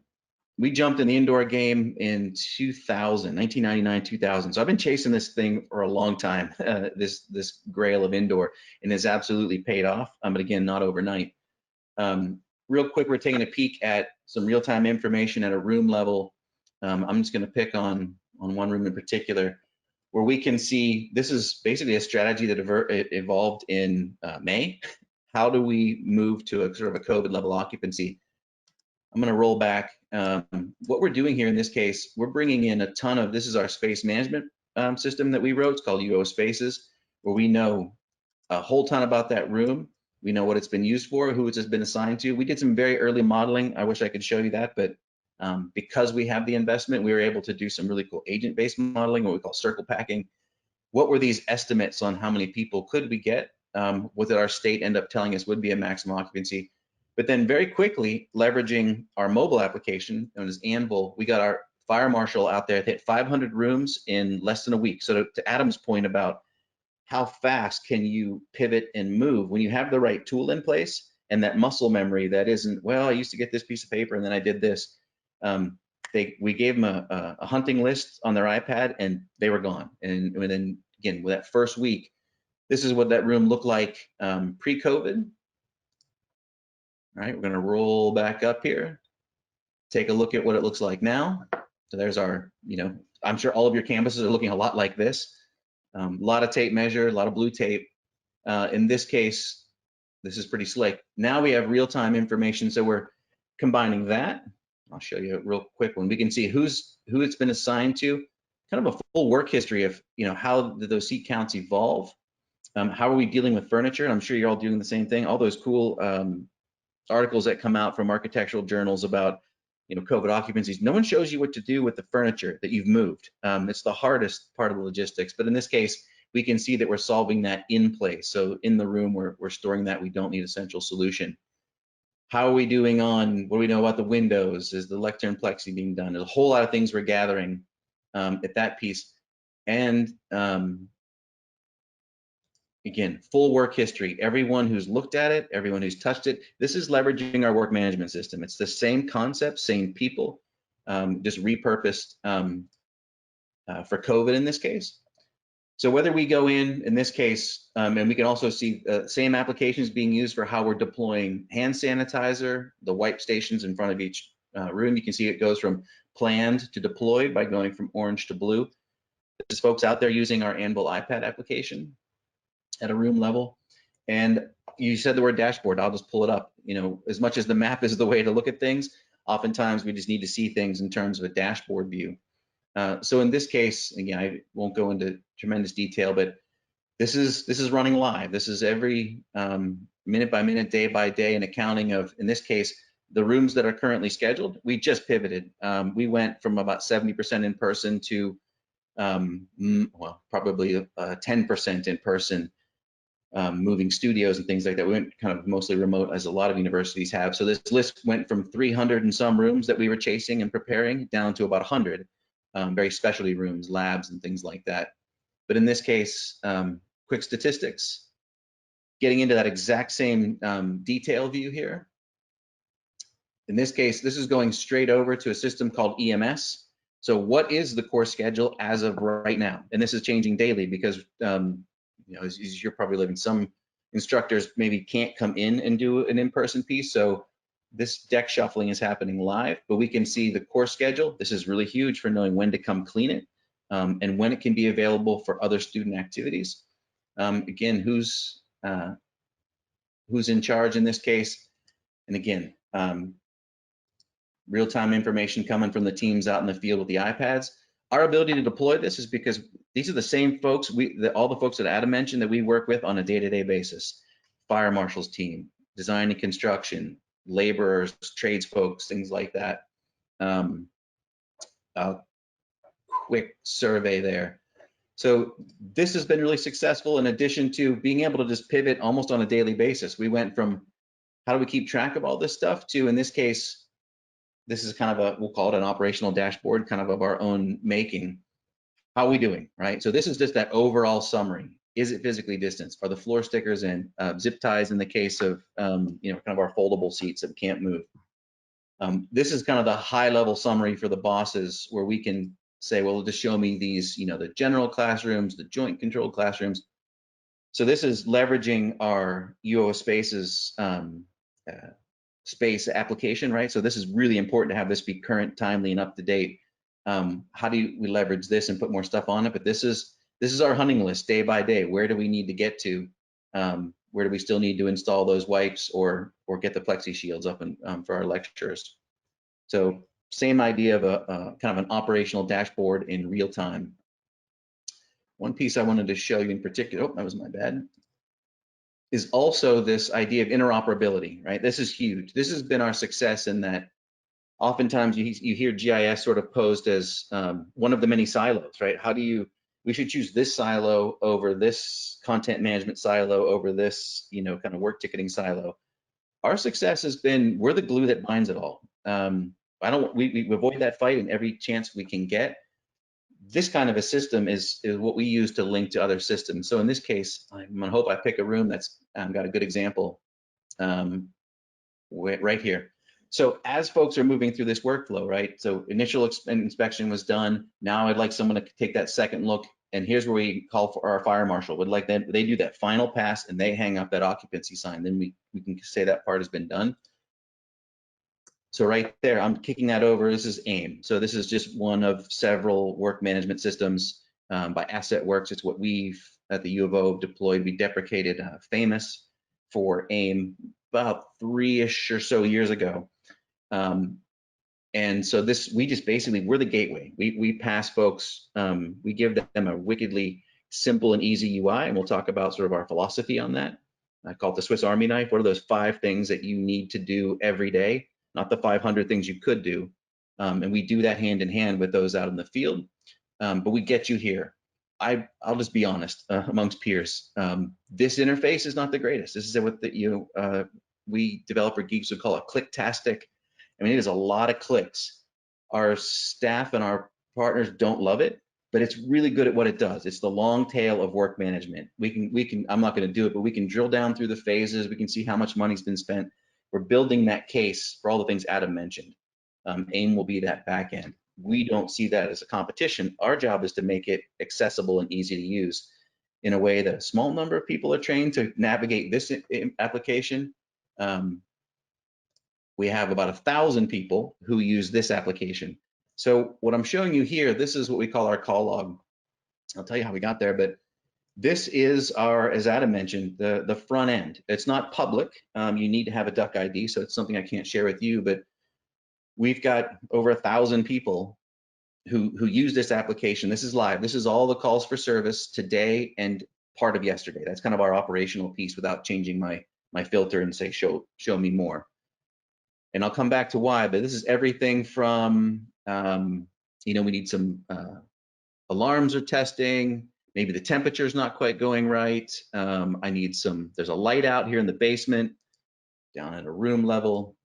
[SPEAKER 3] we jumped in the indoor game in 1999, 2000. So I've been chasing this thing for a long time, this grail of indoor, and it's absolutely paid off, but again, not overnight. Real quick, we're taking a peek at some real-time information at a room level. I'm just gonna pick on one room in particular, where we can see, this is basically a strategy that evolved in May. How do we move to a sort of a COVID level occupancy? I'm going to roll back. What we're doing here in this case, we're bringing in a ton of, this is our space management system that we wrote. It's called UO Spaces, where we know a whole ton about that room. We know what it's been used for, who it's been assigned to. We did some very early modeling. I wish I could show you that, but because we have the investment, we were able to do some really cool agent-based modeling, what we call circle packing. What were these estimates on how many people could we get? What did our state end up telling us would be a maximum occupancy? But then very quickly, leveraging our mobile application known as Anvil, we got our fire marshal out there that hit 500 rooms in less than a week. So to Adam's point about how fast can you pivot and move when you have the right tool in place and that muscle memory that isn't, well, I used to get this piece of paper and then I did this. We gave them a hunting list on their iPad and they were gone. And then again, with that first week, this is what that room looked like pre-COVID. All right, we're gonna roll back up here. Take a look at what it looks like now. So there's our, I'm sure all of your campuses are looking a lot like this. A lot of tape measure, a lot of blue tape. In this case, this is pretty slick. Now we have real-time information, so we're combining that. I'll show you a real quick one. We can see who it's been assigned to, kind of a full work history of, how did those seat counts evolve? How are we dealing with furniture? I'm sure you're all doing the same thing. All those cool articles that come out from architectural journals about, COVID occupancies. No one shows you what to do with the furniture that you've moved. It's the hardest part of the logistics. But in this case, we can see that we're solving that in place. So in the room, we're storing that. We don't need a central solution. How are we doing on, what do we know about the windows? Is the lectern plexi being done? There's a whole lot of things we're gathering at that piece. And again, full work history. Everyone who's looked at it, everyone who's touched it. This is leveraging our work management system. It's the same concept, same people, just repurposed for COVID in this case. So whether we go in this case, and we can also see same applications being used for how we're deploying hand sanitizer, the wipe stations in front of each room. You can see it goes from planned to deployed by going from orange to blue. There's folks out there using our Anvil iPad application at a room level. And you said the word dashboard, I'll just pull it up. As much as the map is the way to look at things, oftentimes we just need to see things in terms of a dashboard view. So in this case, again, I won't go into tremendous detail, but this is running live. This is every minute by minute, day by day, an accounting of, in this case, the rooms that are currently scheduled. We just pivoted. We went from about 70% in person to, probably 10% in person. Moving studios and things like that. We went kind of mostly remote, as a lot of universities have. So this list went from 300 and some rooms that we were chasing and preparing down to about 100, very specialty rooms, labs, and things like that. But in this case, quick statistics, getting into that exact same detail view here. In this case, this is going straight over to a system called EMS. So what is the course schedule as of right now? And this is changing daily because as you're probably living, some instructors maybe can't come in and do an in-person piece. So this deck shuffling is happening live, but we can see the course schedule. This is really huge for knowing when to come clean it and when it can be available for other student activities. Again, who's in charge in this case? And again, real-time information coming from the teams out in the field with the iPads. Our ability to deploy this is because these are the same folks, all the folks that Adam mentioned that we work with on a day-to-day basis. Fire marshal's team, design and construction, laborers, trades folks, things like that. A quick survey there. So this has been really successful in addition to being able to just pivot almost on a daily basis. We went from how do we keep track of all this stuff to, in this case, this is kind of we'll call it an operational dashboard, kind of our own making. How are we doing, right? So this is just that overall summary. Is it physically distanced? Are the floor stickers in? Zip ties in the case of, kind of our foldable seats that can't move. This is kind of the high-level summary for the bosses, where we can say, well, just show me these, the general classrooms, the joint controlled classrooms. So this is leveraging our UO Spaces space application, right? So this is really important to have this be current, timely, and up to date. How do we leverage this and put more stuff on it? But this is our hunting list day by day. Where do we need to get to? Where do we still need to install those wipes or get the plexi shields up and for our lecturers? So same idea of a kind of an operational dashboard in real time. One piece I wanted to show you in particular, oh, that was my bad, is also this idea of interoperability, right? This is huge. This has been our success in that oftentimes you hear GIS sort of posed as one of the many silos, right? We should choose this silo over this content management silo over this, kind of work ticketing silo. Our success has been, we're the glue that binds it all. We avoid that fight in every chance we can get. This kind of a system is what we use to link to other systems. So in this case, I'm gonna hope I pick a room that's got a good example right here. So as folks are moving through this workflow, right? So initial inspection was done. Now I'd like someone to take that second look, and here's where we call for our fire marshal. Would like them, they do that final pass and they hang up that occupancy sign. Then we can say that part has been done. So right there, I'm kicking that over. This is AIM. So this is just one of several work management systems by AssetWorks. It's what we've at the U of O deployed. We deprecated Famous for AIM about 3-ish or so years ago. And so we just basically, we're the gateway. We pass folks, we give them a wickedly simple and easy UI, and we'll talk about sort of our philosophy on that. I call it the Swiss Army knife. What are those 5 things that you need to do every day? Not the 500 things you could do. And we do that hand in hand with those out in the field. But we get you here. I'll just be honest, amongst peers, this interface is not the greatest. This is what we developer geeks would call a clicktastic. I mean, it is a lot of clicks. Our staff and our partners don't love it, but it's really good at what it does. It's the long tail of work management. We can, I'm not going to do it, but we can drill down through the phases. We can see how much money's been spent. We're building that case for all the things Adam mentioned. AIM will be that back end. We don't see that as a competition. Our job is to make it accessible and easy to use in a way that a small number of people are trained to navigate this application. We have about 1,000 people who use this application. So what I'm showing you here, this is what we call our call log. I'll tell you how we got there, but this is our, as Adam mentioned, the front end. It's not public. You need to have a duck ID, so it's something I can't share with you, but we've got over 1,000 people who use this application. This is live. This is all the calls for service today and part of yesterday. That's kind of our operational piece without changing my filter and say, show me more. And I'll come back to why, but this is everything from, we need some alarms are testing, maybe the temperature's not quite going right. I need there's a light out here in the basement, down at a room level.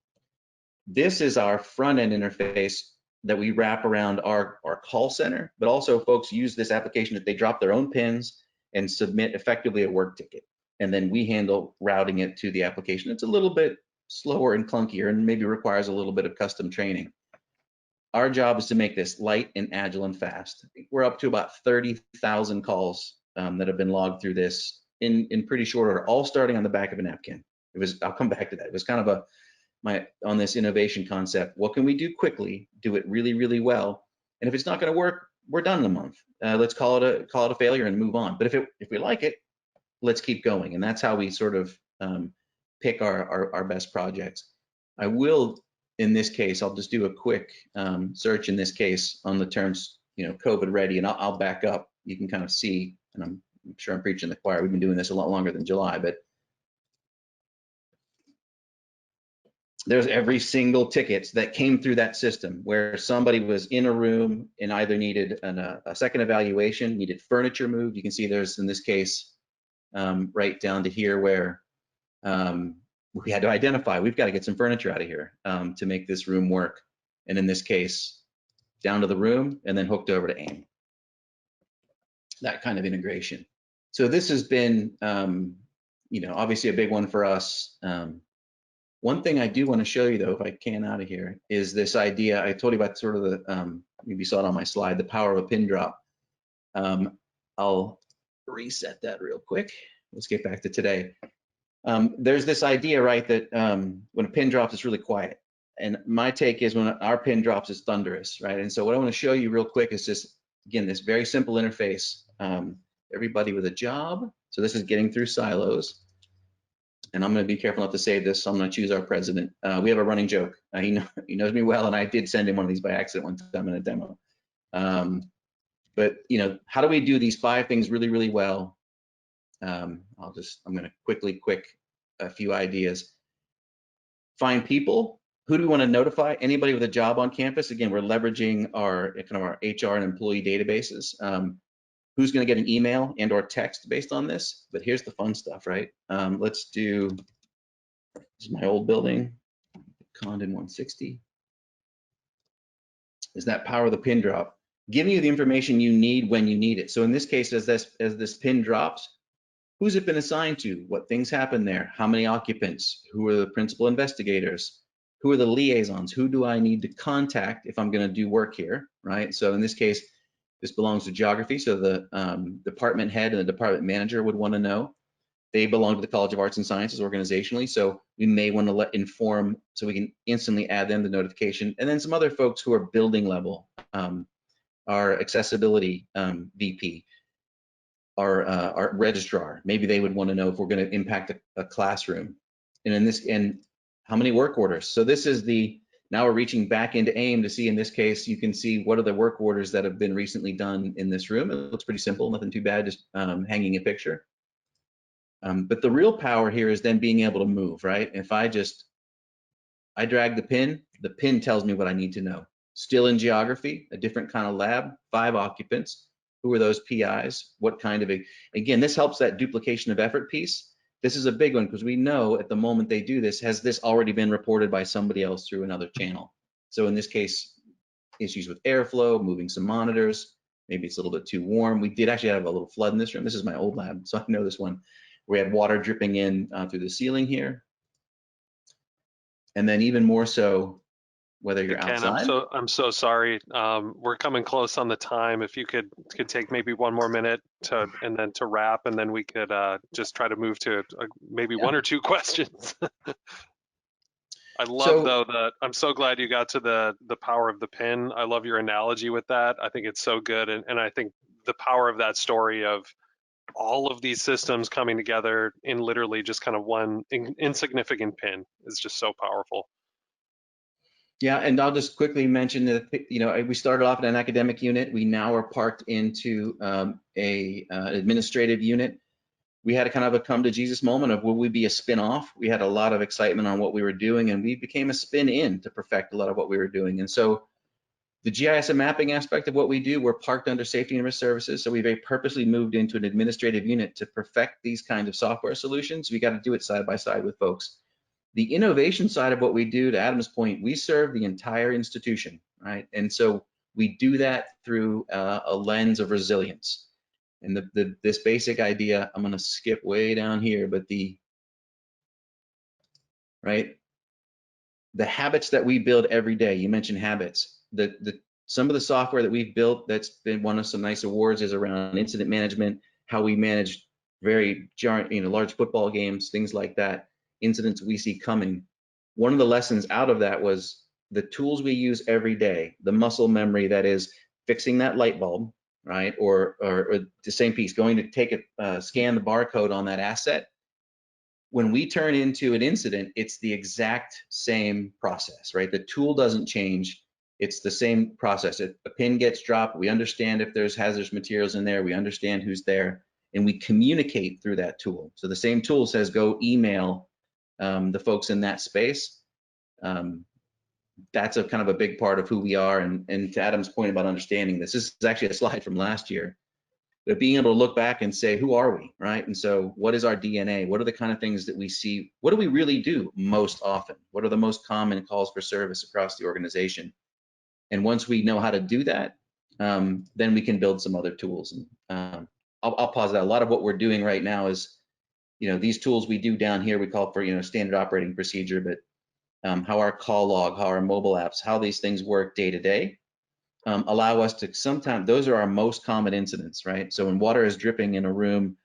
[SPEAKER 3] This is our front end interface that we wrap around our call center, but also folks use this application that they drop their own pins and submit effectively a work ticket. And then we handle routing it to the application. It's a little bit slower and clunkier and maybe requires a little bit of custom training. Our job is to make this light and agile and fast. I think we're up to about 30,000 calls that have been logged through this in pretty short order, all starting on the back of a napkin. I'll come back to that. It was kind of on this innovation concept. What can we do quickly, do it really, really well? And if it's not going to work, we're done in a month. Let's call it a failure and move on. But if we like it, let's keep going. And that's how we sort of pick our best projects. I will, in this case, I'll just do a quick search in this case on the terms, COVID ready, and I'll back up. You can kind of see, and I'm sure I'm preaching the choir. We've been doing this a lot longer than July, but there's every single ticket that came through that system where somebody was in a room and either needed a second evaluation, needed furniture moved. You can see there's, in this case, right down to here where we had to identify, we've got to get some furniture out of here to make this room work. And in this case, down to the room and then hooked over to AIM. That kind of integration. So this has been, obviously a big one for us. One thing I do want to show you though, if I can out of here, is this idea. I told you about sort of the, maybe you saw it on my slide, the power of a pin drop. I'll reset that real quick. Let's get back to today. There's this idea, right, that when a pin drops, it's really quiet. And my take is when our pin drops, it's thunderous, right? And so what I want to show you real quick is just, again, this very simple interface. Everybody with a job. So this is getting through silos. And I'm going to be careful not to save this, so I'm going to choose our president. We have a running joke. He knows me well, and I did send him one of these by accident one time in a demo. But you know, how do we do these 5 things really, really well? I'm going to quick a few ideas. Find people. Who do we want to notify? Anybody with a job on campus. Again, we're leveraging our kind of our HR and employee databases. Who's going to get an email and or text based on this? But here's the fun stuff, right? Let's do, this is my old building, Condon 160. Is that power of the pin drop? Giving you the information you need when you need it. So in this case, as this pin drops, who's it been assigned to? What things happen there? How many occupants? Who are the principal investigators? Who are the liaisons? Who do I need to contact if I'm going to do work here, right? So in this case, this belongs to geography, so the department head and the department manager would want to know. They belong to the College of Arts and Sciences organizationally, so we may want to inform so we can instantly add them to notification. And then some other folks who are building level, our accessibility VP, our registrar, maybe they would want to know if we're going to impact a classroom. And how many work orders. So this is now we're reaching back into AIM to see, in this case, you can see what are the work orders that have been recently done in this room. It looks pretty simple, nothing too bad, just hanging a picture. But the real power here is then being able to move, right? If I drag the pin tells me what I need to know. Still in geography, a different kind of lab, 5 occupants. Who are those PIs? What kind of again, this helps that duplication of effort piece. This is a big one because we know at the moment they do this, has this already been reported by somebody else through another channel? So in this case, issues with airflow, moving some monitors, maybe it's a little bit too warm. We did actually have a little flood in this room. This is my old lab, so I know this one. We had water dripping in through the ceiling here. And then even more so, whether you're
[SPEAKER 1] Ken,
[SPEAKER 3] outside.
[SPEAKER 1] I'm so sorry. We're coming close on the time. If you could take maybe one more minute and then to wrap, and then we could just try to move to maybe 1 or 2 questions. I love though that I'm so glad you got to the power of the pin. I love your analogy with that. I think it's so good, and I think the power of that story of all of these systems coming together in literally just kind of one insignificant pin is just so powerful.
[SPEAKER 3] Yeah, and I'll just quickly mention that, you know, we started off in an academic unit. We now are parked into an administrative unit. We had a kind of a come to Jesus moment of will we be a spin-off? We had a lot of excitement on what we were doing, and we became a spin-in to perfect a lot of what we were doing. And so the GIS and mapping aspect of what we do, we're parked under safety and risk services. So we very purposely moved into an administrative unit to perfect these kinds of software solutions. We got to do it side by side with folks. The innovation side of what we do, to Adam's point, we serve the entire institution, right? And so we do that through a lens of resilience. And this basic idea, I'm gonna skip way down here, but the habits that we build every day, you mentioned habits. Some of the software that we've built that's been won us some nice awards is around incident management, how we manage very large football games, things like that. Incidents we see coming. One of the lessons out of that was the tools we use every day, the muscle memory that is fixing that light bulb, right? Or the same piece, going to take it, scan the barcode on that asset. When we turn into an incident, it's the exact same process, right? The tool doesn't change. It's the same process. A pin gets dropped, we understand if there's hazardous materials in there, we understand who's there, and we communicate through that tool. So the same tool says go email the folks in that space. That's a kind of a big part of who we are. And to Adam's point about understanding this is actually a slide from last year, but being able to look back and say, who are we, right? And so what is our DNA? What are the kind of things that we see? What do we really do most often? What are the most common calls for service across the organization? And once we know how to do that, then we can build some other tools. And I'll pause that. A lot of what we're doing right now is, these tools we do down here, we call for, standard operating procedure, but how our call log, how our mobile apps, how these things work day to day, allow us to sometimes, those are our most common incidents, right? So when water is dripping in a room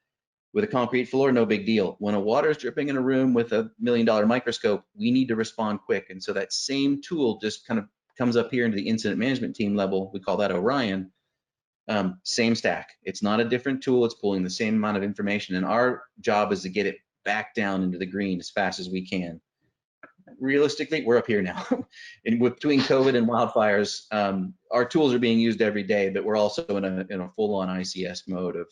[SPEAKER 3] with a concrete floor, no big deal. When a water is dripping in a room with $1 million microscope, we need to respond quick. And so that same tool just kind of comes up here into the incident management team level. We call that Orion. Same stack. It's not a different tool. It's pulling the same amount of information. And our job is to get it back down into the green as fast as we can. Realistically, we're up here now. And between COVID and wildfires, our tools are being used every day, but we're also in a full-on ICS mode of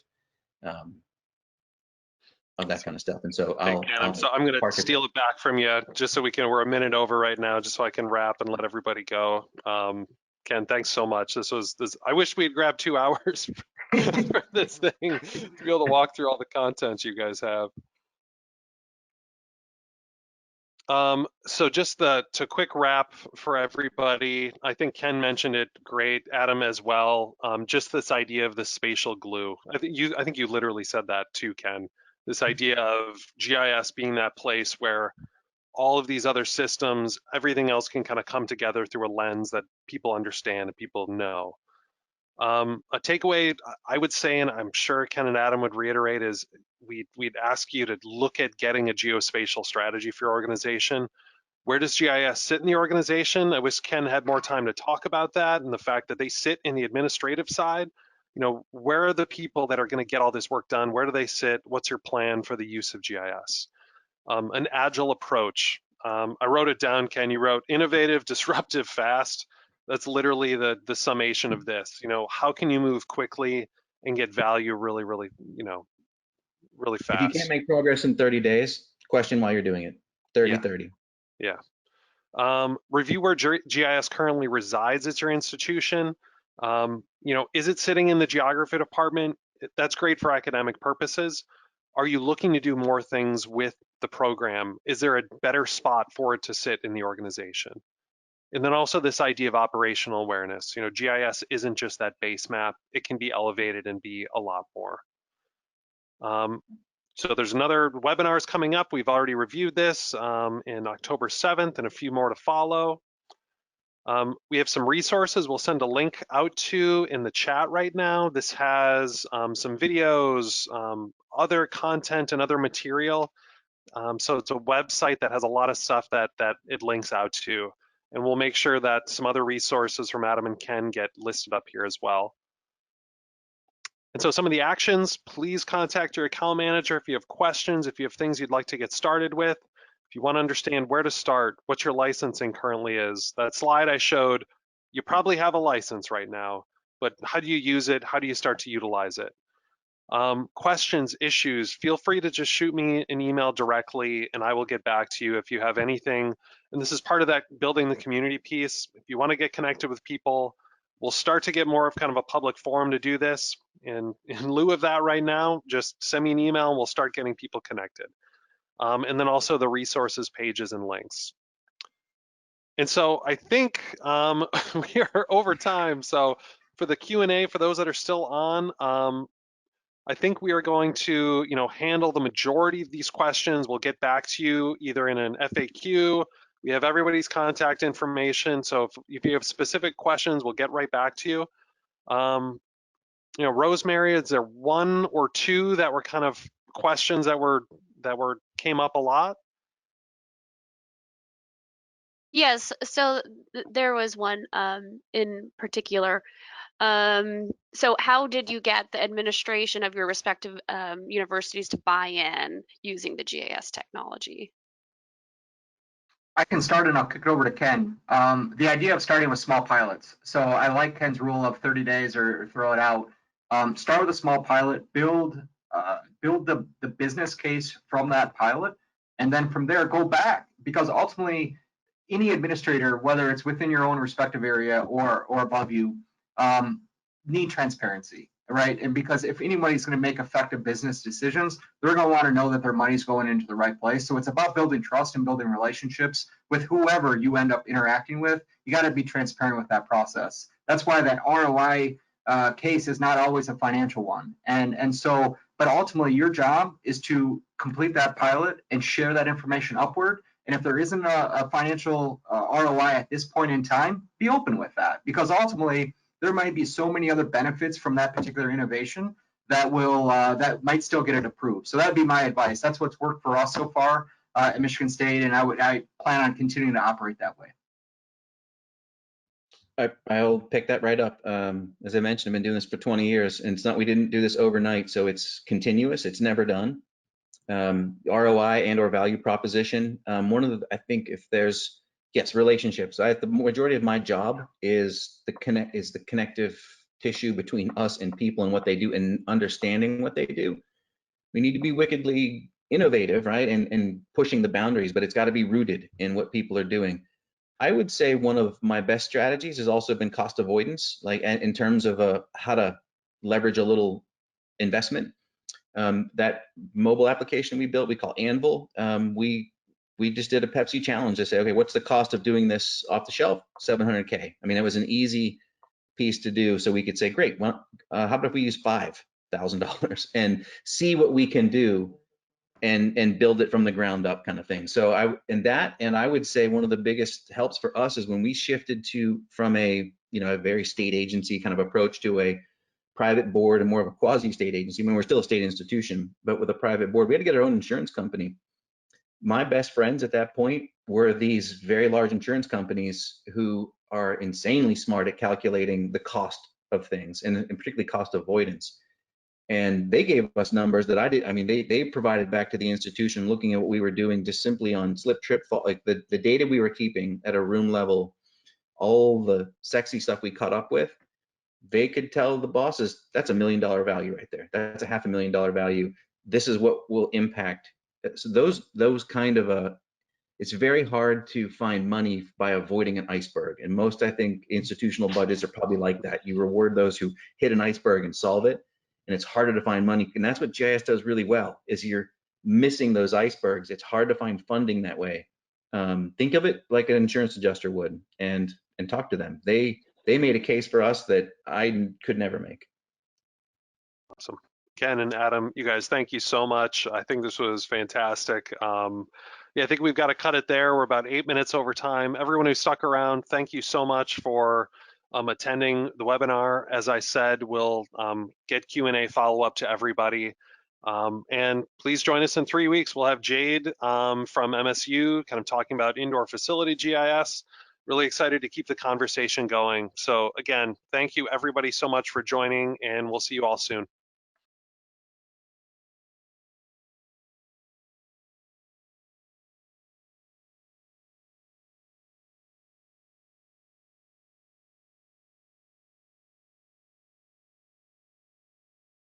[SPEAKER 3] that kind of stuff. And so
[SPEAKER 1] I'm going to steal it back from you just so we can, we're a minute over right now, just so I can wrap and let everybody go. Ken, thanks so much. I wish we had grabbed 2 hours for this thing to be able to walk through all the content you guys have. So just to quick wrap for everybody, I think Ken mentioned it great, Adam as well. Just this idea of the spatial glue. I think you literally said that too, Ken. This idea of GIS being that place where all of these other systems, everything else can kind of come together through a lens that people understand and people know. A takeaway I would say, and I'm sure Ken and Adam would reiterate, is we'd ask you to look at getting a geospatial strategy for your organization. Where does GIS sit in the organization? I wish Ken had more time to talk about that and the fact that they sit in the administrative side. You know, where are the people that are going to get all this work done? Where do they sit? What's your plan for the use of GIS? An agile approach. I wrote it down, Ken. You wrote innovative, disruptive, fast. That's literally the summation of this. You know, how can you move quickly and get value really, really, really fast?
[SPEAKER 3] If you can't make progress in 30 days, question why you're doing it. 30-30.
[SPEAKER 1] Yeah. Review where GIS currently resides at your institution. Is it sitting in the geography department? That's great for academic purposes. Are you looking to do more things with the program? Is there a better spot for it to sit in the organization? And then also this idea of operational awareness. You know, GIS isn't just that base map. It can be elevated and be a lot more. So there's another webinars coming up. We've already reviewed this in October 7th and a few more to follow. We have some resources we'll send a link out to in the chat right now. This has some videos, other content and other material. So it's a website that has a lot of stuff that it links out to. And we'll make sure that some other resources from Adam and Ken get listed up here as well. And so some of the actions, please contact your account manager if you have questions, if you have things you'd like to get started with, if you want to understand where to start, what your licensing currently is. That slide I showed, you probably have a license right now, but how do you use it? How do you start to utilize it? Questions, issues, feel free to just shoot me an email directly and I will get back to you if you have anything. And this is part of that building the community piece. If you want to get connected with people, we'll start to get more of kind of a public forum to do this. And in lieu of that right now, just send me an email and we'll start getting people connected. And then also the resources, pages, and links. And so I think we are over time. So for the Q&A, for those that are still on, I think we are going to, handle the majority of these questions. We'll get back to you either in an FAQ. We have everybody's contact information. So if you have specific questions, we'll get right back to you. Rosemary, is there one or two that were kind of questions that came up a lot?
[SPEAKER 4] Yes, so there was one in particular. So how did you get the administration of your respective universities to buy in using the GIS technology?
[SPEAKER 2] I can start and I'll kick it over to Ken. The idea of starting with small pilots. So I like Ken's rule of 30 days or throw it out. Start with a small pilot, build the business case from that pilot, and then from there go back, because ultimately any administrator, whether it's within your own respective area or above you, need transparency, right? And because if anybody's going to make effective business decisions, they're going to want to know that their money's going into the right place. So it's about building trust and building relationships with whoever you end up interacting with. You got to be transparent with that process. That's why that ROI case is not always a financial one. And so, but ultimately your job is to complete that pilot and share that information upward And if there isn't a financial ROI at this point in time, be open with that, because ultimately there might be so many other benefits from that particular innovation that will that might still get it approved. So that'd be my advice. That's what's worked for us so far at Michigan State, and I plan on continuing to operate that way.
[SPEAKER 3] I'll pick that right up. As I mentioned, I've been doing this for 20 years, and it's not, we didn't do this overnight, so it's continuous. It's never done. ROI and or value proposition. One of the, I think if there's, yes, relationships. The majority of my job is the connective tissue between us and people and what they do and understanding what they do. We need to be wickedly innovative, right? And pushing the boundaries, but it's got to be rooted in what people are doing. I would say one of my best strategies has also been cost avoidance, like in terms of how to leverage a little investment. That mobile application we built, we call Anvil. We just did a Pepsi challenge to say, okay, what's the cost of doing this off the shelf? $700K. I mean, it was an easy piece to do. So we could say, great, well, how about if we use $5,000 and see what we can do and build it from the ground up, kind of thing. So I would say one of the biggest helps for us is when we shifted from a very state agency kind of approach to a private board and more of a quasi state agency. I mean, we're still a state institution, but with a private board, we had to get our own insurance company. My best friends at that point were these very large insurance companies who are insanely smart at calculating the cost of things, and particularly cost avoidance. And they gave us numbers that they provided back to the institution, looking at what we were doing just simply on slip, trip, fall, like the data we were keeping at a room level, all the sexy stuff we caught up with. They could tell the bosses, that's $1 million value right there. That's a $500,000 value. This is what will impact. So those kind of it's very hard to find money by avoiding an iceberg. And most, I think, institutional budgets are probably like that. You reward those who hit an iceberg and solve it, and it's harder to find money. And that's what GIS does really well, is you're missing those icebergs. It's hard to find funding that way. Think of it like an insurance adjuster would, and talk to them. They made a case for us that I could never make.
[SPEAKER 1] Awesome. Ken and Adam, you guys, thank you so much. I think this was fantastic. Yeah, I think we've got to cut it there. We're about 8 minutes over time. Everyone who stuck around, thank you so much for attending the webinar. As I said, we'll get Q&A follow-up to everybody. And please join us in 3 weeks. We'll have Jade from MSU kind of talking about indoor facility GIS. Really excited to keep the conversation going. So again, thank you everybody so much for joining, and we'll see you all soon.